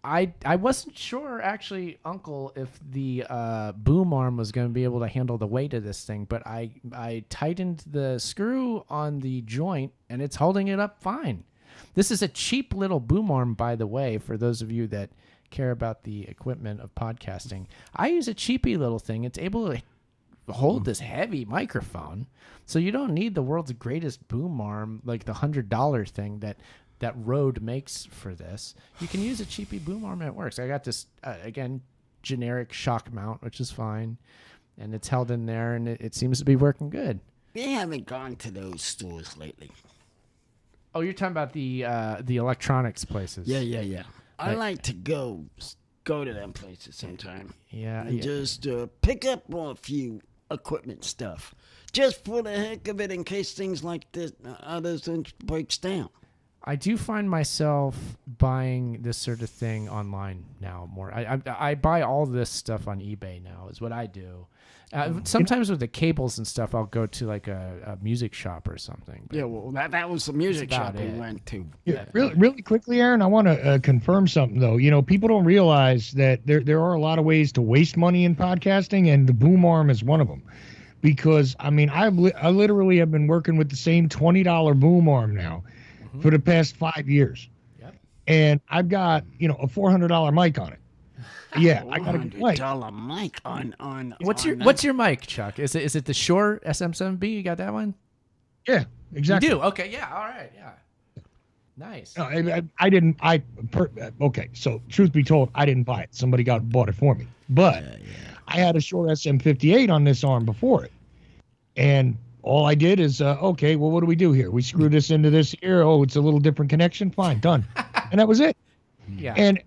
I wasn't sure actually, Uncle, if the boom arm was going to be able to handle the weight of this thing, but I tightened the screw on the joint and it's holding it up fine. This is a cheap little boom arm, by the way, for those of you that care about the equipment of podcasting. I use a cheapy little thing. It's able to hold this heavy microphone, so you don't need the world's greatest boom arm like the $100 thing that Rode makes for this. You can use a cheapy boom arm and it works. I got this again generic shock mount, which is fine, and it's held in there, and it seems to be working good. We haven't gone to those stores lately. Oh, you're talking about the electronics places? Yeah. I like to go to them places sometime. Yeah, And yeah. just pick up on a few equipment stuff. Just for the heck of it, in case things like this, other things breaks down. I do find myself buying this sort of thing online now more. I buy all this stuff on eBay now is what I do. Sometimes with the cables and stuff, I'll go to like a music shop or something. But Yeah, well, that was the music That's shop about we it. went to. Yeah, really quickly, Aaron, I want to confirm something though. You know, people don't realize that there are a lot of ways to waste money in podcasting, and the boom arm is one of them. Because I mean, I literally have been working with the same $20 boom arm now for the past 5 years, and I've got a $400 mic on it. Yeah, I got a good mic. $100 mic on. what's your mic, Chuck? Is it the Shure SM7B? You got that one? Yeah, exactly. You do? Okay, yeah, all right, yeah. Nice. No, I didn't. Okay. So truth be told, I didn't buy it. Somebody bought it for me. But I had a Shure SM58 on this arm before it, and all I did is okay. Well, what do we do here? We screw this into this here. Oh, it's a little different connection. Fine, done. And that was it. Yeah. And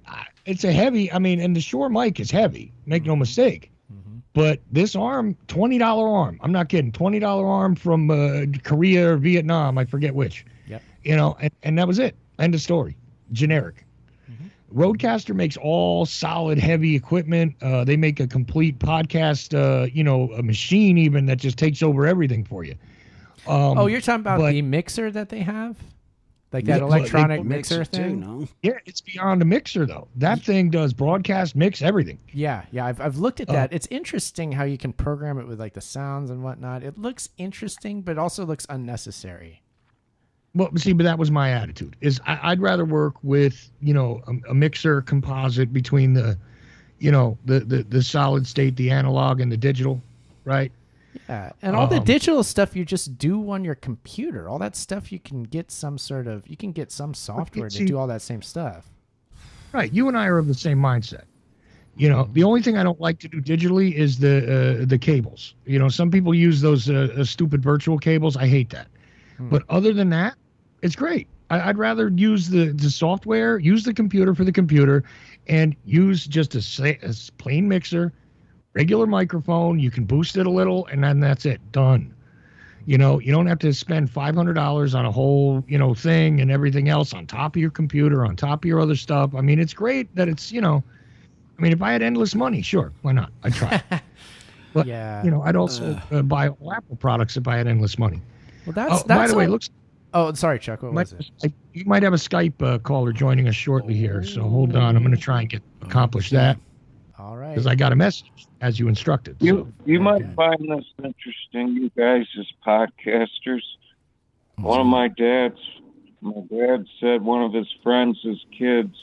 it's a heavy. I mean, and the Shure mic is heavy. Make no mistake. But this arm, $20 arm. I'm not kidding. $20 arm from Korea or Vietnam. I forget which. Yep. You know, and that was it. End of story. Generic. Rodecaster makes all solid, heavy equipment. They make a complete podcast, a machine even that just takes over everything for you. You're talking about the mixer that they have? Like that electronic mixer thing? Too, no? Yeah, it's beyond a mixer, though. That thing does broadcast, mix, everything. Yeah. I've looked at that. It's interesting how you can program it with like the sounds and whatnot. It looks interesting, but also looks unnecessary. Well, see, but that was my attitude. Is I'd rather work with, a mixer composite between the solid state, the analog, and the digital, right? Yeah, and all the digital stuff you just do on your computer. All that stuff you can get some software to do all that same stuff. Right. You and I are of the same mindset. The only thing I don't like to do digitally is the cables. Some people use those stupid virtual cables. I hate that. But other than that, it's great. I'd rather use the software, use the computer for the computer, and use just a plain mixer, regular microphone. You can boost it a little, and then that's it. Done. You don't have to spend $500 on a whole, thing and everything else on top of your computer, on top of your other stuff. I mean, it's great that it's, if I had endless money, sure, why not? I'd try. But, I'd also buy all Apple products if I had endless money. Well, that's by the way, looks. Oh, sorry, Chuck. What was it? You might have a Skype caller joining us shortly here, so hold on. I'm going to try and accomplish that. All right. Because I got a message as you instructed. You might find this interesting, you guys as podcasters. One of my dad said one of his friends' kids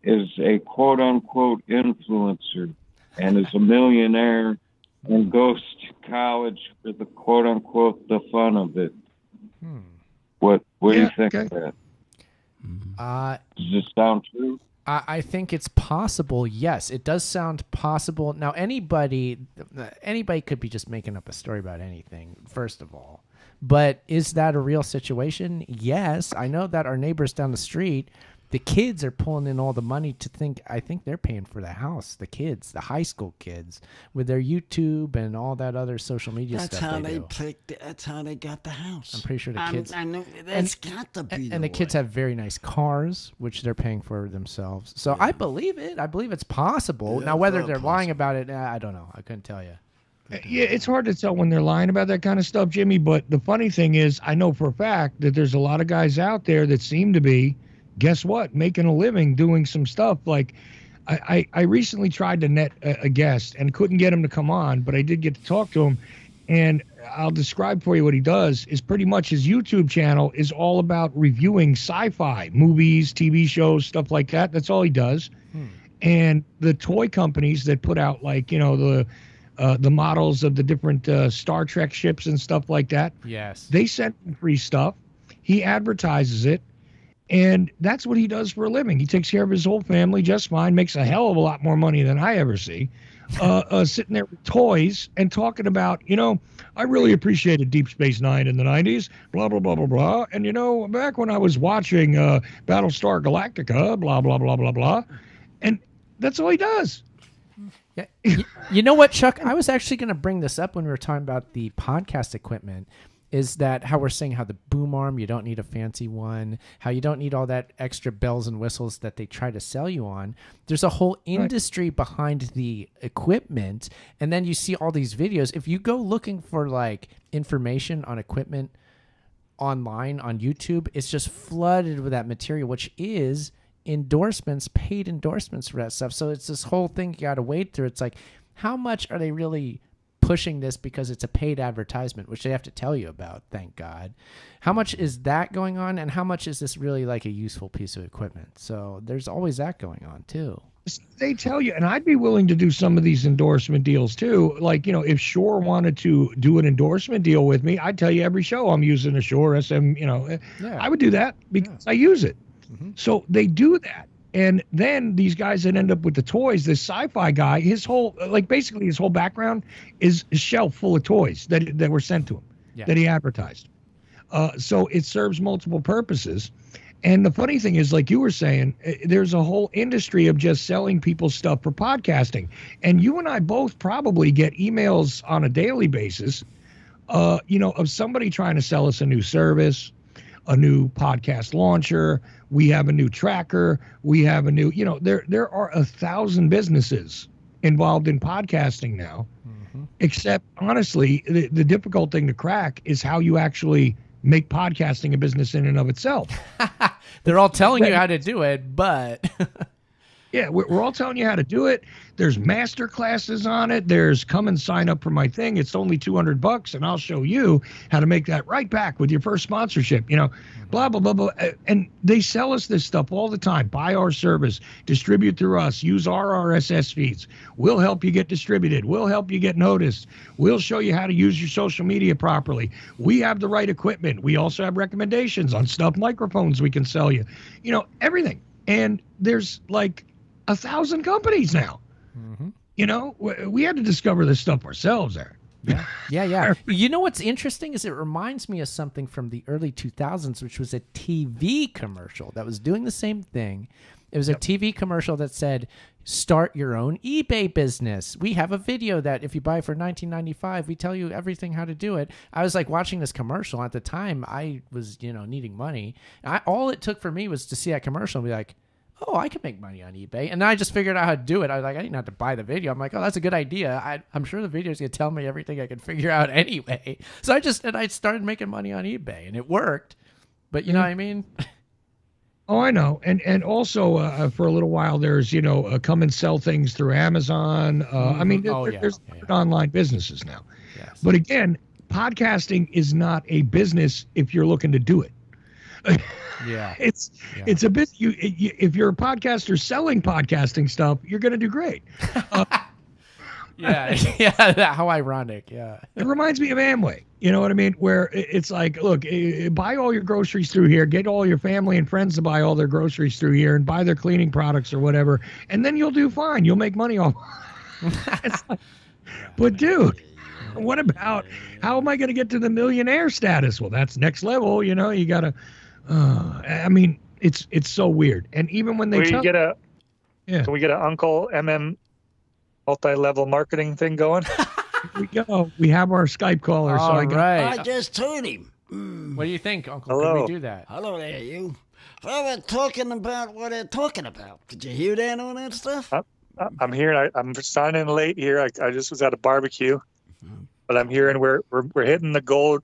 is a quote unquote influencer and is a millionaire and goes to college for the quote unquote the fun of it. What do you think of that? Does this sound true? I think it's possible. Yes, it does sound possible. Now, anybody could be just making up a story about anything, first of all. But is that a real situation? Yes. I know that our neighbors down the street, the kids are pulling in all the money I think they're paying for the house, the kids, the high school kids, with their YouTube and all that other social media stuff. That's how they got the house. I'm pretty sure the kids. I know that's got to be. And the kids have very nice cars, which they're paying for themselves. So I believe it. I believe it's possible. Yeah, now, whether they're lying about it, I don't know. I couldn't tell you. Yeah, it's hard to tell when they're lying about that kind of stuff, Jimmy. But the funny thing is, I know for a fact that there's a lot of guys out there that seem to be, guess what, making a living doing some stuff. Like I recently tried to net a guest and couldn't get him to come on, but I did get to talk to him. And I'll describe for you what he does. Is pretty much his YouTube channel is all about reviewing sci-fi movies, TV shows, stuff like that. That's all he does. And the toy companies that put out, like, the models of the different Star Trek ships and stuff like that. Yes. They send him free stuff. He advertises it. And that's what he does for a living. He takes care of his whole family just fine, makes a hell of a lot more money than I ever see, sitting there with toys and talking about, I really appreciated Deep Space Nine in the 90s, blah, blah, blah, blah, blah. And, back when I was watching Battlestar Galactica, blah, blah, blah, blah, blah. And that's all he does. Yeah. You know what, Chuck? I was actually going to bring this up when we were talking about the podcast equipment. Is that how we're saying how the boom arm, you don't need a fancy one, how you don't need all that extra bells and whistles that they try to sell you on. There's a whole industry behind the equipment. And then you see all these videos. If you go looking for like information on equipment online on YouTube, it's just flooded with that material, which is endorsements, paid endorsements for that stuff. So it's this whole thing you got to wade through. It's like, how much are they really pushing this because it's a paid advertisement, which they have to tell you about, thank God. How much is that going on, and how much is this really like a useful piece of equipment? So there's always that going on too. They tell you, and I'd be willing to do some of these endorsement deals too. Like, if Shure wanted to do an endorsement deal with me, I'd tell you every show I'm using a Shure SM, I would do that because I use it. So they do that. And then these guys that end up with the toys, this sci-fi guy, his whole background is a shelf full of toys that were sent to him, that he advertised. So it serves multiple purposes. And the funny thing is, like you were saying, there's a whole industry of just selling people stuff for podcasting. And you and I both probably get emails on a daily basis, of somebody trying to sell us a new service, a new podcast launcher. We have a new tracker. We have a new, there are 1,000 businesses involved in podcasting now. Except, honestly, the difficult thing to crack is how you actually make podcasting a business in and of itself. They're all telling you how to do it, but yeah, we're all telling you how to do it. There's master classes on it. There's come and sign up for my thing. It's only $200, and I'll show you how to make that right back with your first sponsorship. Blah blah blah blah. And they sell us this stuff all the time. Buy our service, distribute through us, use our RSS feeds. We'll help you get distributed. We'll help you get noticed. We'll show you how to use your social media properly. We have the right equipment. We also have recommendations on stuff, microphones we can sell you. Everything. And there's like 1,000 companies now. We had to discover this stuff ourselves there. Yeah. You know what's interesting is it reminds me of something from the early 2000s, which was a TV commercial that was doing the same thing. It was a TV commercial that said, start your own eBay business. We have a video that if you buy for $19.95, we tell you everything how to do it. I was like watching this commercial. At the time, I was, needing money. All it took for me was to see that commercial and be like, oh, I can make money on eBay. And then I just figured out how to do it. I was like, I didn't have to buy the video. I'm like, oh, that's a good idea. I'm sure the video is going to tell me everything I can figure out anyway. So I started making money on eBay, and it worked. But you know what I mean? Oh, I know. And also for a little while, there's, come and sell things through Amazon. There's online businesses now. Yes. But again, podcasting is not a business if you're looking to do it. It's a bit. If you're a podcaster selling podcasting stuff, you're going to do great. How ironic. Yeah, it reminds me of Amway. You know what I mean? Where it's like, look, buy all your groceries through here, get all your family and friends to buy all their groceries through here, and buy their cleaning products or whatever, and then you'll do fine. You'll make money off. But dude, what about how am I going to get to the millionaire status? Well, that's next level. You got to. It's so weird. And even when they can we get a Uncle MM multi-level marketing thing going? Here we go. We have our Skype caller. I just told him. What do you think, Uncle? Hello. Can we do that? Hello there, you. Well, we're talking about what they're talking about. Did you hear that, all that stuff? I'm here. I'm signing late here. I just was at a barbecue. But I'm hearing we're hitting the gold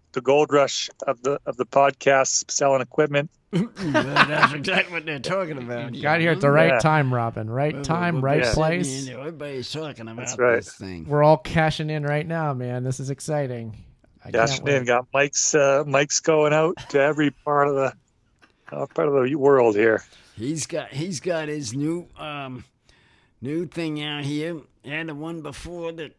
rush of the podcast selling equipment. That's exactly what they're talking about. Got here at the right time, Robin. Right time, right place. Everybody's talking about this thing. We're all cashing in right now, man. This is exciting. Cashing in. Got mics going out to every part of the world here. He's got his new thing out here, and the one before that.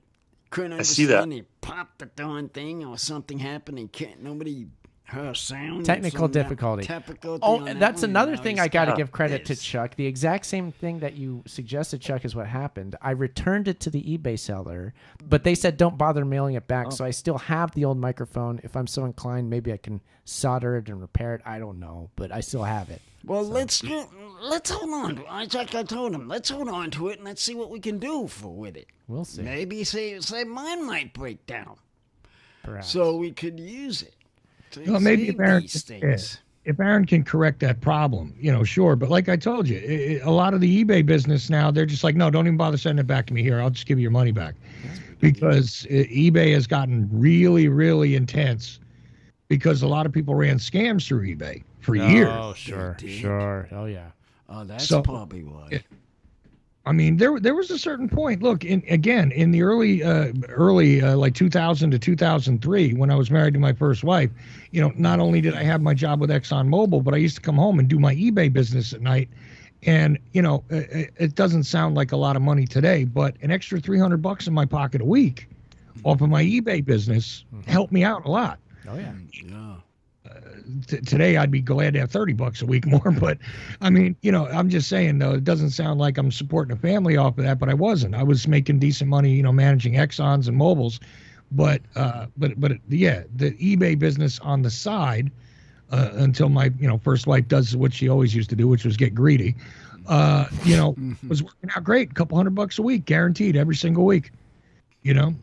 Couldn't understand. I see that. He popped the darn thing, or something happened. And nobody heard sound. Technical difficulty. That's another thing I got to give credit to Chuck. The exact same thing that you suggested, Chuck, is what happened. I returned it to the eBay seller, but they said don't bother mailing it back. So I still have the old microphone. If I'm so inclined, maybe I can solder it and repair it. I don't know, but I still have it. Well, let's hold on. I told him, let's hold on to it and let's see what we can do with it. We'll see. Maybe say mine might break down. Perhaps. So we could use it. Maybe if Aaron can correct that problem, sure. But like I told you, a lot of the eBay business now, they're just like, no, don't even bother sending it back to me here. I'll just give you your money back. Because eBay has gotten really, really intense because a lot of people ran scams through eBay for years. Oh, sure. Oh, yeah. Oh, that's probably why. There was a certain point. Look, in the early like 2000 to 2003, when I was married to my first wife, not only did I have my job with ExxonMobil, but I used to come home and do my eBay business at night. And, it doesn't sound like a lot of money today, but an extra $300 in my pocket a week off of my eBay business helped me out a lot. Oh, yeah. Today I'd be glad to have $30 a week more, but I'm just saying though, it doesn't sound like I'm supporting a family off of that, but I wasn't. I was making decent money, managing Exxons and Mobils, but the eBay business on the side until my first wife does what she always used to do, which was get greedy. Was working out great. A couple $100 a week, guaranteed every single week. And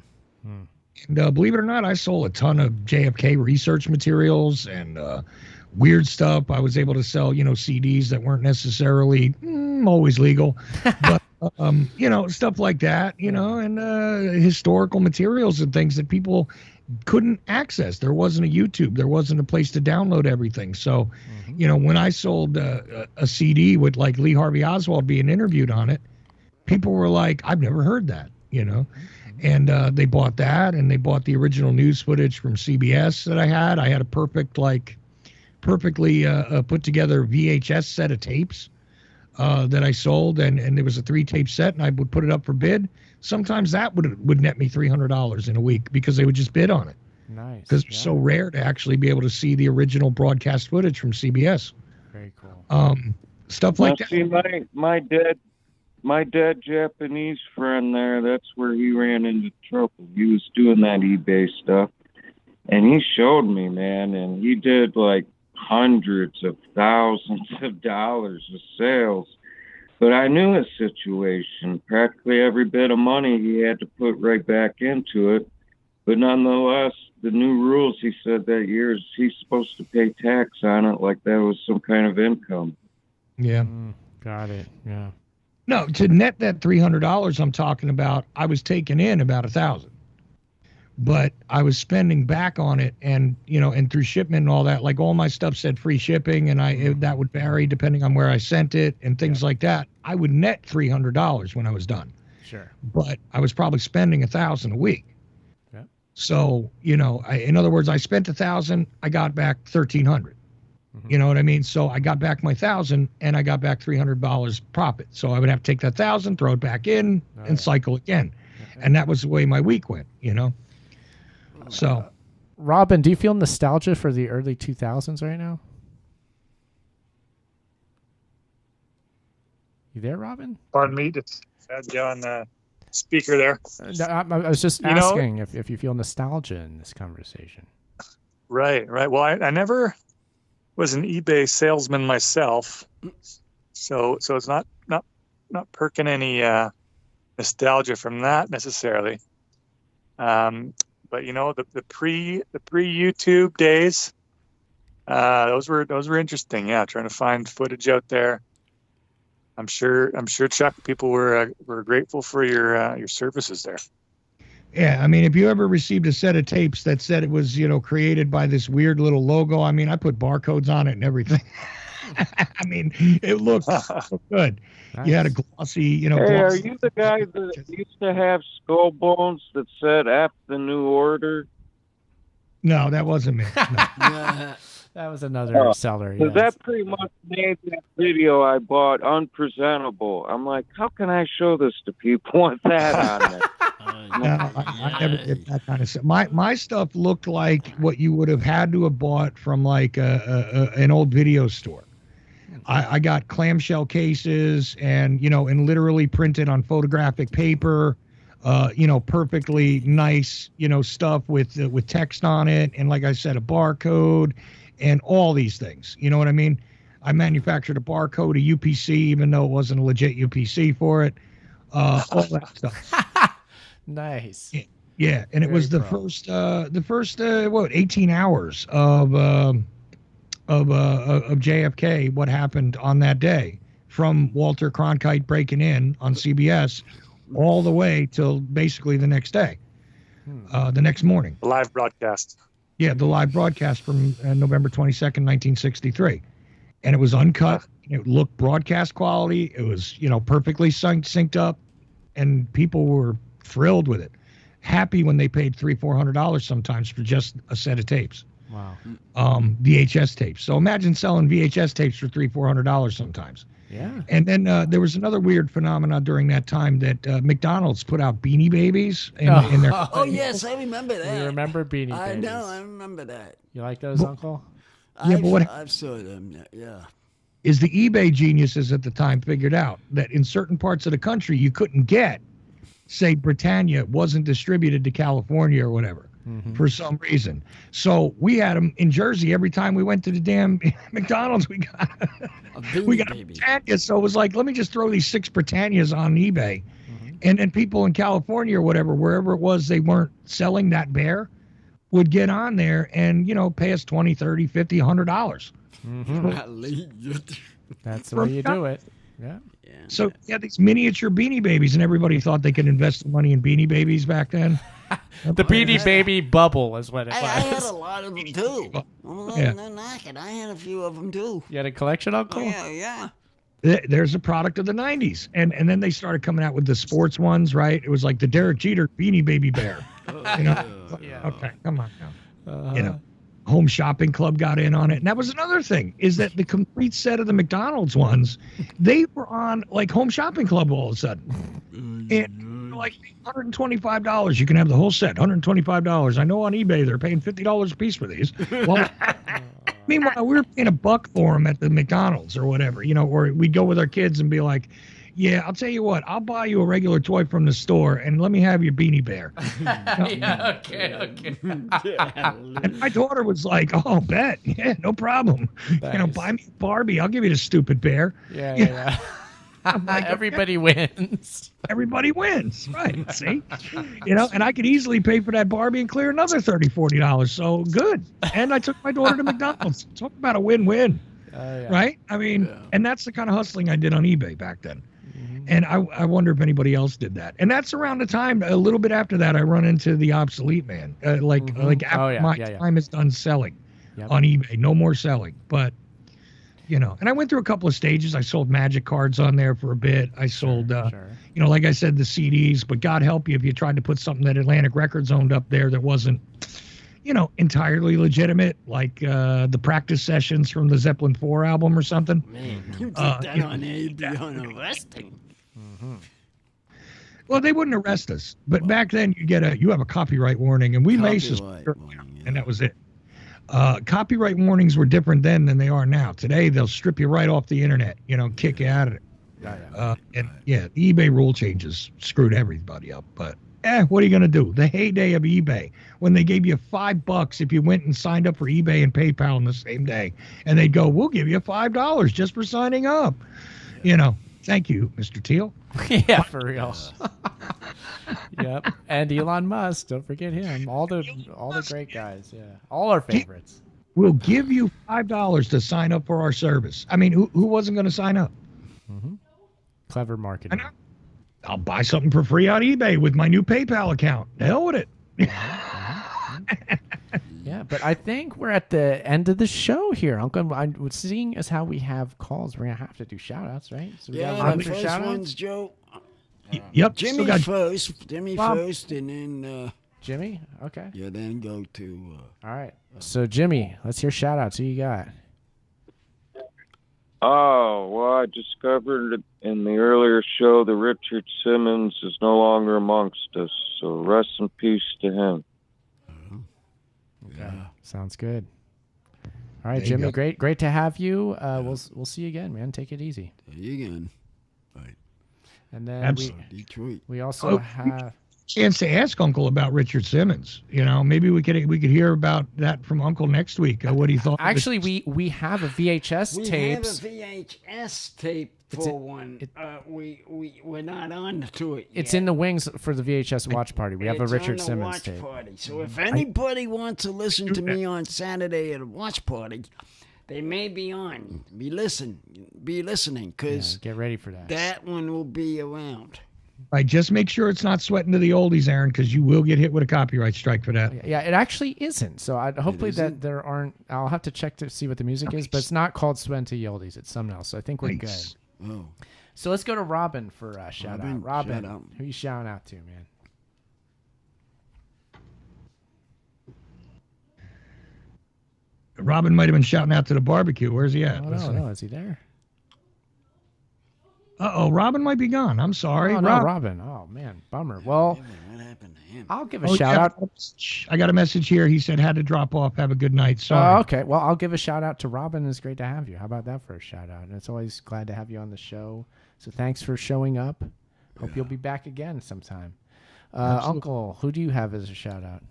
believe it or not, I sold a ton of JFK research materials and weird stuff. I was able to sell, CDs that weren't necessarily always legal, but stuff like that, and historical materials and things that people couldn't access. There wasn't a YouTube. There wasn't a place to download everything. So, when I sold a CD with like Lee Harvey Oswald being interviewed on it, people were like, I've never heard that, and they bought that, and they bought the original news footage from CBS that I had. I had a perfectly put together VHS set of tapes that I sold, and there was a 3-tape set, and I would put it up for bid. Sometimes that would net me $300 in a week because they would just bid on it. Nice. Because it's so rare to actually be able to see the original broadcast footage from CBS. Very cool. Stuff like that. See, my dead Japanese friend there, that's where he ran into trouble. He was doing that eBay stuff, and he showed me, man, and he did like hundreds of thousands of dollars of sales. But I knew his situation. Practically every bit of money he had to put right back into it. But nonetheless, the new rules, he said that year, he's supposed to pay tax on it like that was some kind of income. Yeah. Got it. Yeah. No, to net that $300 I'm talking about, I was taking in about $1,000. But I was spending back on it, and and through shipment and all that, like all my stuff said free shipping, and that would vary depending on where I sent it and things like that. I would net $300 when I was done. Sure. But I was probably spending $1,000 a week. Yeah. So in other words, I spent $1,000, I got back $1,300. You know what I mean? So I got back my $1,000, and I got back $300 profit. So I would have to take that $1,000, throw it back in, and cycle again. And that was the way my week went. So, Robin, do you feel nostalgia for the early 2000s right now? You there, Robin? Pardon me, just had you on the speaker there. I was just asking if you feel nostalgia in this conversation. Right. Well, I never was an eBay salesman myself, so it's not perking any nostalgia from that necessarily. But the pre YouTube days, those were interesting. Yeah, trying to find footage out there. I'm sure Chuck, people were grateful for your services there. Yeah, I mean, if you ever received a set of tapes that said it was created by this weird little logo, I mean, I put barcodes on it and everything. I mean, it looked so good. Nice. You had a glossy, Hey, are you the guy that used to have skull bones that said "F the New Order"? No, that wasn't me. No. That was another seller. Yes. That pretty much made that video I bought unpresentable. I'm like, how can I show this to people with that on it? No, I never did that kind of stuff. My stuff looked like what you would have had to have bought from like an old video store. I got clamshell cases and literally printed on photographic paper, perfectly nice, stuff with text on it. And like I said, a barcode and all these things, you know what I mean? I manufactured a barcode, a UPC, even though it wasn't a legit UPC for it, all that stuff. Nice. Yeah. And it was the first 18 hours of JFK, what happened on that day, from Walter Cronkite breaking in on CBS all the way till basically the next day, the next morning. The live broadcast. Yeah, the live broadcast from November 22nd, 1963. And it was uncut. It looked broadcast quality. It was, perfectly synced up, and people were thrilled with it. Happy when they paid $300-400 sometimes for just a set of tapes. Wow. VHS tapes. So imagine selling VHS tapes for $300-400 sometimes. Yeah. And then there was another weird phenomenon during that time that McDonald's put out Beanie Babies in their. Oh yes, I remember that. You remember Beanie Babies? I know, I remember that. You like those, Uncle? Yeah, but I've saw them. Yeah. Is the eBay geniuses at the time figured out that in certain parts of the country you couldn't get, say, Britannia wasn't distributed to California or whatever. for some reason. So we had them in Jersey every time we went to the damn McDonald's. We got a Britannia. So it was like, let me just throw these 6 Britannias on eBay. And then people in California or whatever, wherever it was, they weren't selling that bear, would get on there and, you know, pay us $20, $30, $50, $100. That's the way you do it. Yeah. So you had these miniature Beanie Babies, and everybody thought they could invest the money in Beanie Babies back then. The Beanie Baby bubble is what it was. I had a lot of them too. Yeah. No knocking. I had a few of them too. You had a collection, Uncle? Oh, yeah. There's a product of the 90s. And then they started coming out with the sports ones, right? It was like the Derek Jeter Beanie Baby Bear. You know? Okay, come on now. You know, Home Shopping Club got in on it. And that was another thing, is that the complete set of the McDonald's ones, they were on like Home Shopping Club all of a sudden. And like $125. You can have the whole set, $125. I know on eBay they're paying $50 a piece for these. Well, meanwhile, we were paying $1 for them at the McDonald's or whatever, you know, or we'd go with our kids and be like, yeah, I'll tell you what, I'll buy you a regular toy from the store and let me have your Beanie Bear. Okay. And my daughter was like, oh, bet. Yeah, no problem. Nice. You know, buy me a Barbie. I'll give you the stupid bear. Yeah. Like, Everybody wins. Everybody wins, right? See, you know, and I could easily pay for that Barbie and clear another $30, $40. So good. And I took my daughter to McDonald's. Talk about a win-win, right? I mean, and that's the kind of hustling I did on eBay back then. And I wonder if anybody else did that. And that's around the time, a little bit after that, I run into the obsolete man. Like after my time is done selling on eBay, no more selling. But you know, and I went through a couple of stages. I sold Magic cards on there for a bit. I sold, you know, like I said, the CDs. But God help you if you tried to put something that Atlantic Records owned up there that wasn't, you know, entirely legitimate, like the practice sessions from the Zeppelin 4 album or something. Man, you put that on there, you'd be on arresting. Well, they wouldn't arrest us. But back then, you have a copyright warning, and we laces, and that was it. Copyright warnings were different then than they are now. Today, they'll strip you right off the internet, you know, kick you out of it. And the eBay rule changes screwed everybody up. But what are you going to do? The heyday of eBay, when they gave you $5 if you went and signed up for eBay and PayPal on the same day, and they'd go, we'll give you $5 just for signing up. You know, thank you, Mr. Teal. Yeah, for real. Yep. And Elon Musk, don't forget him. All the great guys, all our favorites. We'll give you $5 to sign up for our service. I mean, who wasn't going to sign up? Clever marketing. I'll buy something for free on eBay with my new PayPal account. The hell with it. Yeah, but I think we're at the end of the show here, Uncle. I'm seeing as how we have calls. We're gonna have to do shout-outs, right? So we got run the for first shout-outs? one's Joe. Yep. Jimmy first, and then Jimmy. Okay. Yeah, then go to. All right. So Jimmy, let's hear shout-outs. Who you got? Oh, well, I discovered in the earlier show that Richard Simmons is no longer amongst us, so rest in peace to him. Okay. Sounds good. All right, Jimmy, great to have you. We'll see you again, man. Take it easy. See you again. Right. And then Detroit. We also have chance to ask Uncle about Richard Simmons. You know, maybe we could hear about that from Uncle next week. What he thought. Actually, we have a VHS tape. We have a VHS tape for one. We're not on to it yet. It's in the wings for the VHS watch party. We have a Richard Simmons tape. Party. So if anybody wants to listen to me on Saturday at a watch party, they may be on. Be listening, because get ready for that. That one will be around. Right, just make sure it's not sweating to the oldies, Aaron, because you will get hit with a copyright strike for that. Yeah, it actually isn't. So hopefully that there aren't. I'll have to check to see what the music is, but it's not called "Sweating to the Oldies." It's something else. So I think we're good. Oh. So let's go to Robin for shout out. Robin, who you shouting out to, man? Robin might have been shouting out to the barbecue. Where's he at? No, is he there? Uh-oh, Robin might be gone. I'm sorry. Oh, no, Robin. Oh, man, bummer. Well, what happened to him? I'll give a shout out. I got a message here. He said had to drop off. Have a good night. Sorry. Oh, okay. Well, I'll give a shout out to Robin. It's great to have you. How about that for a shout out? And it's always glad to have you on the show. So thanks for showing up. Hope you'll be back again sometime. Uncle, who do you have as a shout out?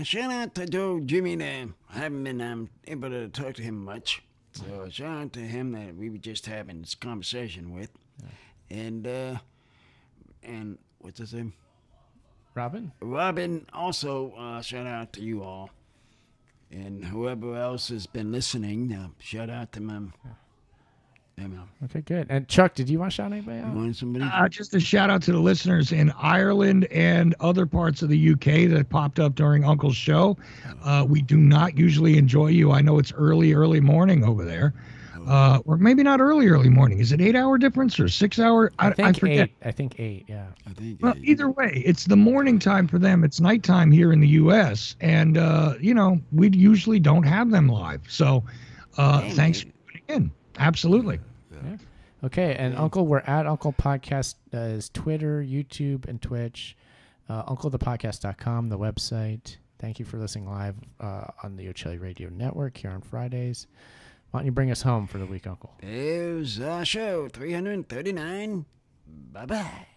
Shout out to Joe Jimmy there. I haven't been able to talk to him much. So shout out to him that we were just having this conversation with. And what's his name? Robin? Robin, also shout out to you all. And whoever else has been listening, shout out to them. Okay, good. And Chuck, did you want to shout anybody out? You want somebody? Just a shout out to the listeners in Ireland and other parts of the UK that popped up during Uncle's show. We do not usually enjoy you. I know it's early morning over there. Or maybe not early morning. Is it 8-hour difference or 6 hour? I forget. I think 8, yeah. Well, either way, it's the morning time for them. It's nighttime here in the U.S. And, we usually don't have them live. So thanks for tuning in. Absolutely. Yeah. Okay, and Uncle, we're at Uncle Podcast is Twitter, YouTube, and Twitch. UncleThePodcast.com, the website. Thank you for listening live on the Ocelli Radio Network here on Fridays. Why don't you bring us home for the week, Uncle? There's our show, 339. Bye-bye.